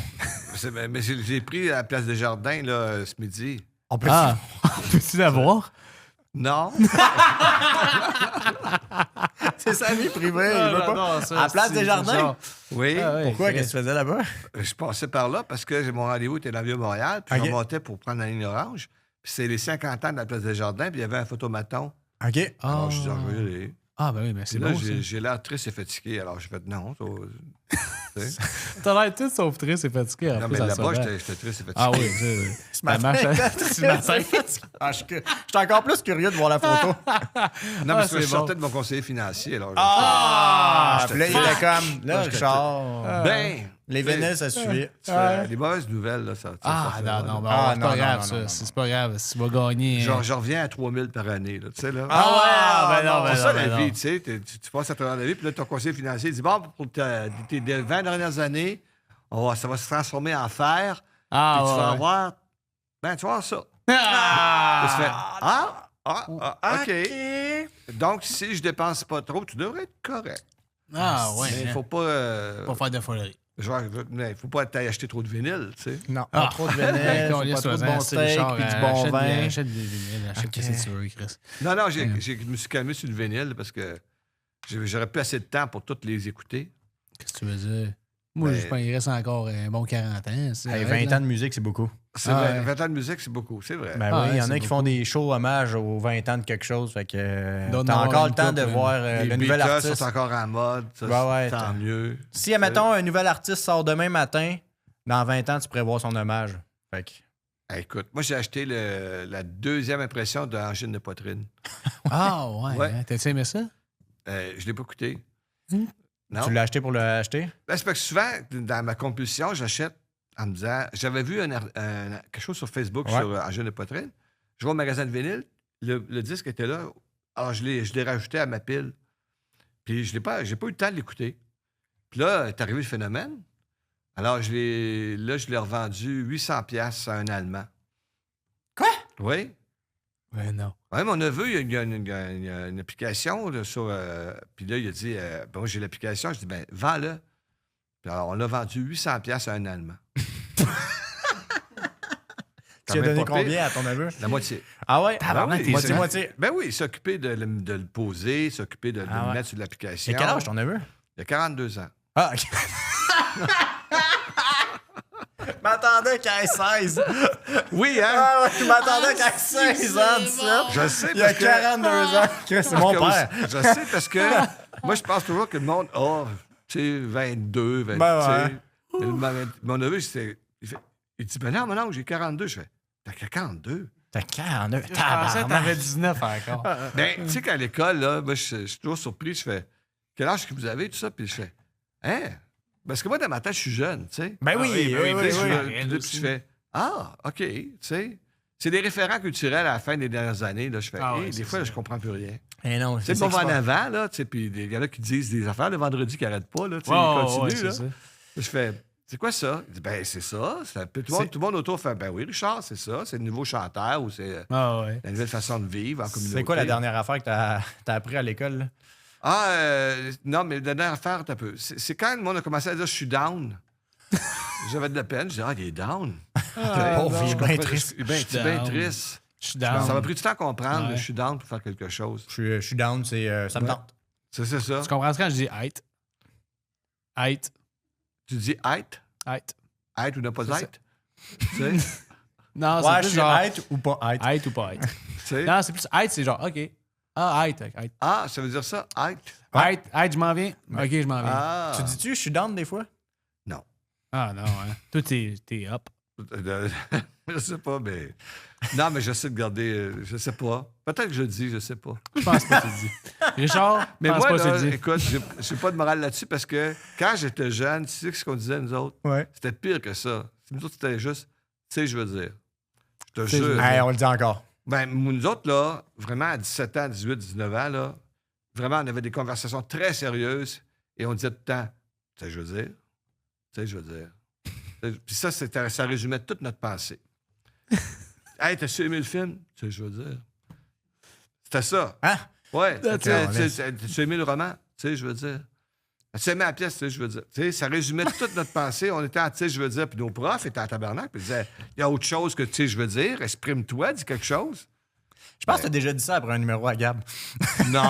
Mais j'ai pris à la place des Jardins, là, ce midi. On peut-tu Ah, peux-tu l'avoir? Non. C'est sa vie privée. Il veut pas. À la place des jardins? Oui. Pourquoi? Qu'est-ce que tu faisais là-bas? Je passais par là parce que mon rendez-vous était dans le Vieux-Montréal, puis Ok. je remontais pour prendre la ligne orange. Puis c'est les 50 ans de la place des Jardins, puis il y avait un photomaton. OK. Alors, je dis, je vais y aller. Ah, ben oui, mais c'est Puis là, bon, ça. j'ai l'air triste et fatigué. Alors, j'ai fait non. Tu sais. T'as l'air tout sauf triste et fatigué. en Non, plus, mais en là-bas, sauvant. j'étais triste et fatigué. Ah oui, tu sais. Ça marche. Ce matin. Ah, je suis encore plus curieux de voir la photo. Non, mais Ah, c'est que je c'est bon. sortais de mon conseiller financier. Alors, Ah! j'étais Puis là, il triste. était comme, là, j'étais Richard. Ben, Les vinyles, ça suit. tu fais les mauvaises nouvelles, là, ça. Ah, ça fait non, mal. non, ben, Ah, c'est non, pas grave, non, ça. non, non. C'est pas grave. Si tu vas gagner. Genre, je reviens à 3000 par année, là, tu sais, là. Ah ouais, ben non, ben C'est non, ça, ben la non. vie, tu sais. Tu passes à travers la vie, puis là, ton conseiller financier dit, bon, pour tes 20 dernières années, ça va se transformer en fer, Ah, puis tu vas ouais. avoir... Ben, tu vas avoir ça. Ah! Tu fais, OK. Donc, si je dépense pas trop, tu devrais être correct. Ah, ouais. Mais il hein. faut pas... Pas faire de folerie. Il faut pas t'aller acheter trop de vinyle, tu sais. Non, pas trop de vinyles, faut pas trop de bon steak, puis du bon vin. Achète des vinyles, achète Ok. ce que tu veux, Chris. Non, je me suis calmé sur le vinyle parce que j'aurais plus assez de temps pour toutes les écouter. Qu'est-ce que tu veux dire? Moi, Ben- je pense qu'il reste encore un bon 40 ans. c'est Hey, arrête, 20 là. ans de musique, c'est beaucoup. C'est Ah, vrai, ouais. 20 ans de musique, c'est beaucoup, c'est vrai. Ben Ah, oui, il y ouais, en a c'est qui font des shows hommages aux 20 ans de quelque chose. Fait que Doit en t'as avoir encore une le temps de couple, voir les le nouvel Beatles artiste. sont encore en mode, ça, Ouais, tant t'as- mieux. Si, admettons, un nouvel artiste sort demain matin, dans 20 ans, tu pourrais voir son hommage. Fait que... Écoute, moi, j'ai acheté la deuxième impression d'Angine de poitrine. Ah, ouais. Ouais. Hein? T'as-tu aimé ça? Je l'ai pas écouté. Hmm? Non? Tu l'as acheté pour l'acheter? Ben, c'est parce que souvent, dans ma compulsion, j'achète en me disant... J'avais vu quelque chose sur Facebook Ouais. sur Angine de poitrine. Je vais au magasin de vinyle. Le disque était là. Alors, je l'ai rajouté à ma pile. Puis, j'ai pas eu le temps de l'écouter. Puis là, est arrivé le phénomène. Alors, je l'ai revendu 800$ à un Allemand. Quoi? Oui. Ben non. Oui, mon neveu, il y a une application là, sur... puis là, il a dit, ben, moi, j'ai l'application. Je dis, ben, vends-le. Puis alors, on l'a vendu 800$ à un Allemand. Tu as donné combien à ton neveu? La moitié. Ah ouais? Tabarnak, t'es Moitié-moitié. Ben oui, s'occuper de le poser, s'occuper de Ah le ouais. mettre sur l'application. C'est quel âge ton neveu? Il a 42 ans. Ah, OK. m'attendais qu'à 16. Oui, hein? Ah ouais, je m'attendais qu'à 16 ans de ça. Je sais, Il y a parce que... 42 ans. C'est mon père. Je sais, parce que moi, je pense toujours que le monde a, tu sais, 22, 20, Ben ouais. tu sais. Mon neveu, il dit, ben non, j'ai 42. Je fais, t'as 42? T'as 42. Je pensais que t'avais 19 encore. Ben, tu sais qu'à l'école, là, moi, je suis toujours surpris. Je fais, quel âge que vous avez, tout ça? Puis je fais, hein? Parce que moi, dans ma tête, je suis jeune, tu sais. Ben oui, oui, oui. Puis oui. je fais, ah, OK, tu sais. C'est des référents culturels à la fin des dernières années. Là, je fais, des fois, là, je comprends plus rien. Eh non, C'est ça le qui se en passe. avant, là, tu sais, puis il y en a qui disent des affaires le vendredi qui n'arrêtent pas, là, tu sais, Ouais, ils continuent, ouais, là. c'est ça. Je fais, c'est quoi ça? Il dit, ben, c'est ça. Tout le monde autour fait, ben oui, Richard, c'est ça. C'est le nouveau chanteur ou c'est Ah ouais. la nouvelle façon de vivre en communauté. C'est quoi la dernière affaire que t'as appris à l'école? Là? Non, mais la dernière affaire, un peu. C'est quand le monde a commencé à dire, je suis down. J'avais de la peine. Je dis, il est down. Pauvre, il est bien Je triste. suis bien down. triste. Je suis down. Ça m'a pris du temps à comprendre. Ouais. Je suis down pour faire quelque chose. Je suis down, ça me tente. C'est ça. Tu comprends quand je dis height? Height. Tu dis height? Height. Height ou ne pas C'est height? Tu sais? Non, Ouais, c'est je plus suis genre height ou pas height? height ou pas height. Tu sais? Non, c'est plus height, c'est genre, OK. Ah, height. Height, Ah, ça veut dire ça? Height? height, je m'en viens. OK, je m'en viens. Ah. Tu dis-tu, je suis down des fois? Non. Ah non, hein. Toi, t'es up. Je sais pas, mais. Non, mais j'essaie de garder. Je sais pas. Peut-être que je le dis, je sais pas. Je pense pas que tu le dis. Richard, Mais je pense moi, pas que tu là, le dis. écoute, j'ai pas de morale là-dessus parce que quand j'étais jeune, tu sais ce qu'on disait, nous autres? Ouais. C'était pire que ça. Nous autres, c'était juste, tu sais, je veux dire. Je te sais, je veux jure. dire. Hey, on le dit encore. Ben, nous autres, là, vraiment, à 17 ans, 18, 19 ans, là, vraiment, on avait des conversations très sérieuses et on disait tout le temps, tu sais, je veux dire. Tu sais, je veux dire. Puis ça, ça résumait toute notre pensée. Hey, t'as-tu aimé le film? Tu sais, je veux dire. C'était ça. Hein? Ouais. laisse. T'as aimé le roman? Tu sais, je veux dire. As-tu aimé la pièce? Tu sais, je veux dire. Tu sais, ça résumait toute notre pensée. On était en, tu sais, je veux dire. Puis nos profs étaient en tabernacle. Puis ils disaient, il y a autre chose que, tu sais, je veux dire. Exprime-toi, dis quelque chose. Je pense que t'as déjà dit ça après un numéro à Gab. Non.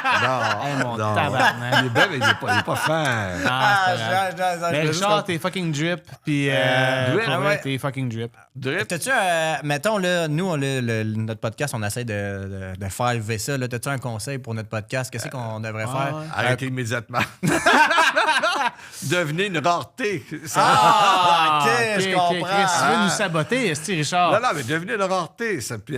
Hey, mon non. tabarnak. Il est bien, mais il est pas fin. Ah, c'est pas grave. Mais Richard, t'es fucking drip. Puis, Drip, pour vrai, ouais. t'es fucking drip. Drip. T'as-tu mettons, là, nous, notre podcast, on essaie de faire lever ça. Là. T'as-tu un conseil pour notre podcast? Qu'est-ce qu'on devrait faire? ouais. Arrêtez immédiatement. Devenez une rareté. Ah, ok, je comprends. Chris, tu veux nous saboter, est-ce Richard? Non, non, mais devenez une rareté. Ça, puis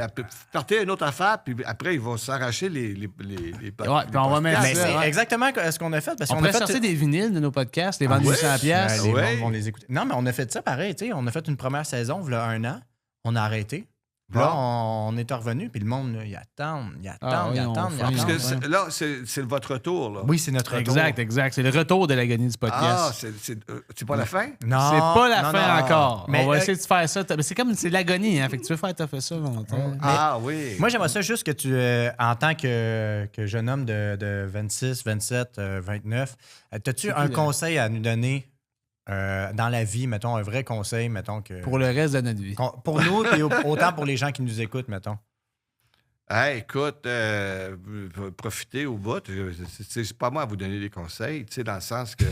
partez une autre affaire, puis après, ils vont s'arracher les Ouais, puis on va mettre Mais ça, c'est ouais. exactement ce qu'on a fait. Parce On qu'on pourrait a fait sortir des vinyles de nos podcasts, les vendre oui? 800 Ouais, piastres. les Ouais. gens vont les écouter. Non, mais on a fait ça pareil. Tu sais, on a fait une première saison, il y a 1 an. On a arrêté. Puis là, Bon. on est revenu, puis le monde, là, il attend. Ah oui, on Parce fait- que Ouais. là, c'est votre retour, là. Oui, c'est notre retour. Exact. C'est le retour de l'agonie du Ah, podcast. c'est pas la fin? Non, C'est pas la non, fin non. encore. Mais, On va essayer de faire ça. Mais c'est comme c'est l'agonie, hein. Fait que tu veux faire t'as fait ça longtemps. Ah oui. Moi, j'aimerais ça juste que tu, en tant que jeune homme de 26, 27, 29, as-tu un conseil à nous donner dans la vie, mettons, un vrai conseil, mettons, que Pour le reste de notre vie. pour nous et autant pour les gens qui nous écoutent, mettons. Hey, écoute, profitez au bout. C'est pas moi à vous donner des conseils, tu sais, dans le sens que...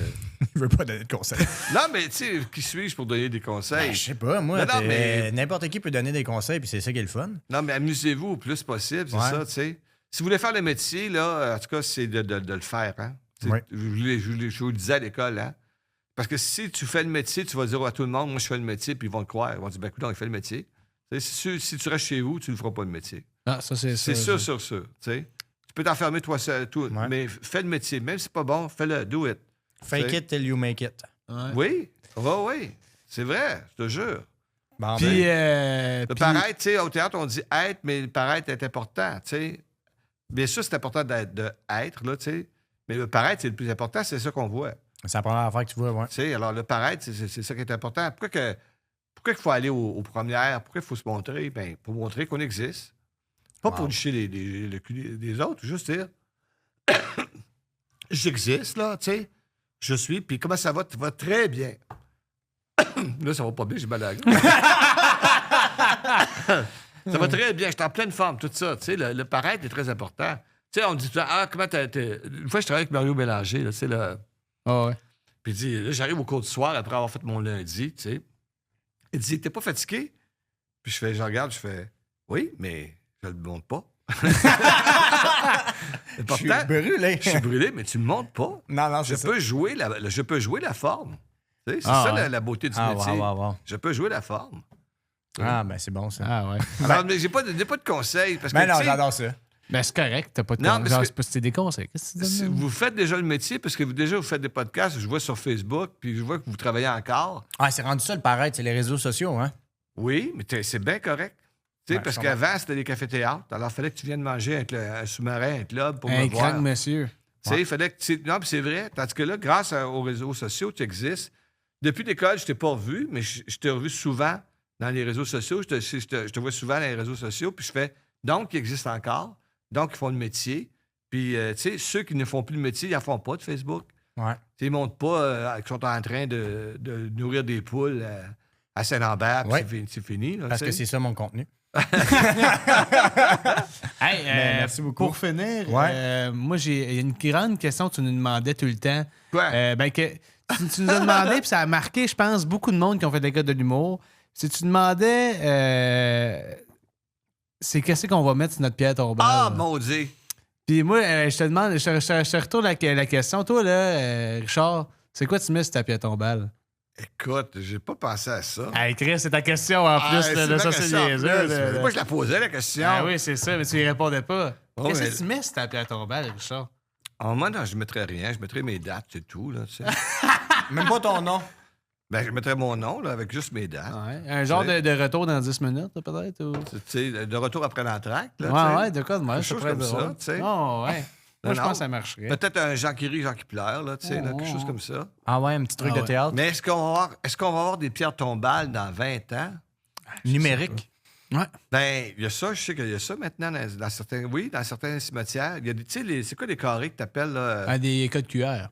Je veux pas donner de conseils. Non, mais tu sais, qui suis-je pour donner des conseils? Ben, je sais pas, moi, Non, mais- n'importe qui peut donner des conseils, puis c'est ça qui est le fun. Non, mais amusez-vous au plus possible, c'est Ouais. ça, tu sais. Si vous voulez faire le métier, là, en tout cas, c'est de le faire, hein. Tu sais, Oui. je vous le disais à l'école, hein. Parce que si tu fais le métier, tu vas dire à tout le monde, moi, je fais le métier, puis ils vont te croire. Ils vont dire, ben, écoute, il fait le métier. Tu sais, si tu restes chez vous, tu ne feras pas le métier. Ah, ça, c'est C'est ça. sûr, tu sais. Tu peux t'enfermer toi seul, tout, Ouais. mais fais le métier. Même si c'est pas bon, fais-le, do it. Fake C'est- it till you make it. Oui, oui. C'est vrai, je te jure. Bon, Puis, Le puis- paraître, tu sais, au théâtre, on dit être, mais le paraître est important, tu sais. Bien sûr, c'est important de être, là, tu sais. Mais le paraître, c'est le plus important, c'est ça qu'on voit. c'est la première affaire que tu vois, ouais. Tu sais, alors le paraître, c'est ça qui est important. Pourquoi il faut aller aux premières? Pourquoi il faut se montrer? Bien, pour montrer qu'on existe. Pas pour licher le cul des autres, juste dire j'existe, là, tu sais. Je suis, puis comment ça va? Ça va très bien. Là, ça va pas bien, j'ai mal à la gueule. Ça va très bien, je suis en pleine forme, tout ça. Tu sais, le paraître est très important. Tu sais, on dit tout le temps, comment t'as. Une fois, je travaillais avec Mario Bélanger, là, tu sais, là. Ah ouais. Puis il dit, là, j'arrive au cours du soir après avoir fait mon lundi, tu sais. Il dit, t'es pas fatigué? Puis je regarde, je fais, oui, mais je le montre pas. Je suis brûlé. Je suis brûlé, mais tu me montres pas. Non, Je c'est peux jouer la forme. Tu sais, c'est ça ouais. la beauté du Ah, métier. wow. Je peux jouer la forme. Ah, ben c'est bon, ça. Ah ouais. Alors, mais j'ai pas de conseils. Parce que, Ben non, tu sais, j'adore ça. Ben c'est correct, t'as pas de Non, conseils. parce Genre, que- c'est pas si c'est des conseils. Qu'est-ce que tu si donnes? vous faites déjà le métier, parce que vous faites des podcasts, je vois sur Facebook, puis je vois que vous travaillez encore. Ah, c'est rendu ça le paraître, c'est les réseaux sociaux, hein? Oui, mais c'est bien correct. Tu sais, Ouais, parce je qu'avant, c'était des cafés-théâtres. Alors, il fallait que tu viennes manger avec un sous-marin, un club pour Un me voir. crank monsieur. Tu sais, il fallait que tu... Non, puis c'est vrai. Tandis que là, grâce aux réseaux sociaux, tu existes. Depuis l'école, je t'ai pas revu, mais je t'ai revu souvent dans les réseaux sociaux. Je te vois souvent dans les réseaux sociaux, puis je fais, donc, ils existent encore. Donc, ils font le métier. Puis, tu sais, ceux qui ne font plus le métier, ils n'en font pas de Facebook. Ouais. Tu sais, ils ne montrent pas qu'ils sont en train de nourrir des poules à Saint-Lambert, puis Ouais. c'est fini. Là, Parce tu que sais. c'est ça mon contenu. Hey, merci beaucoup. Pour finir, Ouais. moi, il y a une grande question que tu nous demandais tout le temps. Quoi? Ben que tu nous as demandé, puis ça a marqué, je pense, beaucoup de monde qui ont fait des gars de l'humour. Si tu demandais, c'est qu'est-ce qu'on va mettre sur notre pierre tombale. Ah, mon Dieu! Puis moi, je te demande, je te retourne la question. Toi, là, Richard, c'est quoi tu mets sur ta pierre tombale? Écoute, j'ai pas pensé à ça. Hey, Chris, c'est ta question en plus, c'est là, ma ça, c'est question en niaiseux, plus. là, là. Moi, je la posais, la question. Ah oui, c'est ça, mais tu y répondais pas. Oh, Qu'est-ce mais- que tu mets sur ta pierre tombale, Richard? Moi, non, je mettrais rien. Je mettrais mes dates, c'est tout, là, tu sais. Même pas ton nom. Ben, je mettrais mon nom, là, avec juste mes dates. Ouais. Un genre Ouais. de retour dans 10 minutes, là, peut-être? Ou... Tu sais, de retour après l'entracte, là, tu Ouais, sais. ouais, de quoi de mal, Quelque ça chose pourrait être comme ça, drôle. tu sais. Oh, ouais. Moi, je Non, pense que ça marcherait. Peut-être un Jean qui rit, Jean qui pleure, là, tu sais, là, quelque chose comme ça. Ah ouais, un petit truc Ah de ouais. théâtre. Mais est-ce qu'on va avoir des pierres tombales dans 20 ans? Numérique. Ouais. Ben, il y a ça, je sais qu'il y a ça maintenant dans certains... Oui, dans certains cimetières. Il y a des... Tu sais, c'est quoi les carrés que t'appelles, là? À des codes QR.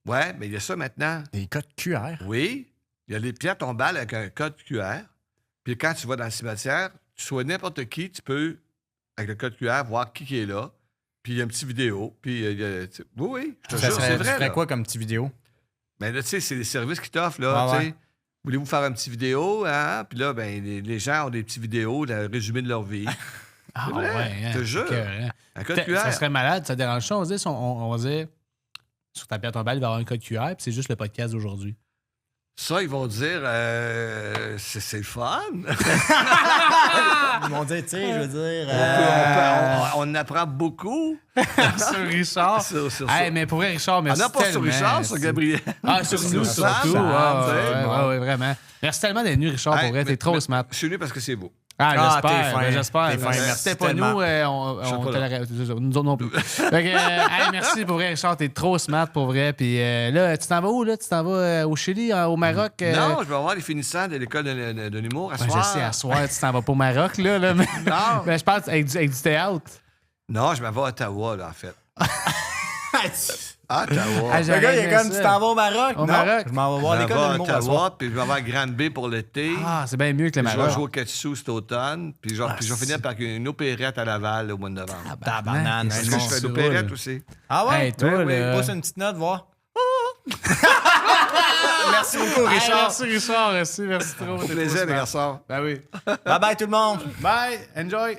Ouais, mais il y a ça maintenant. Des codes QR. Oui, il y a des pierres tombales avec un code QR. Puis quand tu vas dans le cimetière, tu sois n'importe qui, tu peux, avec le code QR, voir qui est là. Puis il y a une petite vidéo. Puis oui, je te Ça jure, serait, c'est tu vrai. ferais là. quoi comme petite vidéo? Mais là, tu sais, c'est les services qui t'offrent, là. Ah tu sais. ouais. Voulez-vous faire une petite vidéo, hein? Puis là, ben, les gens ont des petites vidéos, le résumé de leur vie. Ah, C'est vrai, ouais. je te jure. écœurant. Un code QR. Ça serait malade, ça dérange ça. On va dire, on va dire sur ta pierre tombale, il va y avoir un code QR, puis c'est juste le podcast d'aujourd'hui. Ça, ils vont dire, c'est le fun. Ils m'ont dit, tu sais, je veux dire. On en apprend beaucoup. sur Richard. Sur Hey, ça. mais pour vrai, Richard, merci Ah non, pas sur tellement. Richard, sur Gabriel. Ah, sur nous, Sur Sam, surtout. Sam, Ah, tu sais, ouais, bon. ouais, vraiment. Merci tellement d'être venu, Richard, pour Hey, vrai. T'es mais- trop mais- smart. Je suis venu parce que c'est beau. Ah, Ah, j'espère. t'es fin. Ben, j'espère. T'es fin, Si merci c'était pas tellement. nous, serais on pas te là. l'aurait- nous autres non plus. Fait que, hey, merci pour vrai, Richard. T'es trop smart pour vrai. Puis là, tu t'en vas où, là? Tu t'en vas au Chili, au Maroc? Non, je vais voir les finissants de l'école de l'humour à Ouais, soir. je sais, à soir, tu t'en vas pas au Maroc, là. Mais, Non. mais je pense avec du théâtre. Non, je m'en vais à Ottawa, là, en fait. Ottawa. Ah, Le gars, il est aimé comme, ça. tu t'en vas au Maroc? Au Non, Maroc. je m'en vais Je voir m'en l'école vais de à l'humour à soir. Ottawa, puis je vais voir Granby pour l'été. Ah, c'est bien mieux que le Puis je vais Maroc. jouer au Ketsu cet automne. Puis je vais finir par une opérette à Laval au mois de novembre. Tabarnane. Parce que bon, je fais c'est l'opérette drôle. aussi. Ah ouais? Hey, toi, Ben oui, là. pousse une petite note, voir. Merci beaucoup, Hey, Richard. merci, Richard. Merci trop. Au T'es trop plaisir, les smart. garçons. Ben oui. Bye bye, tout le monde. Bye. Enjoy.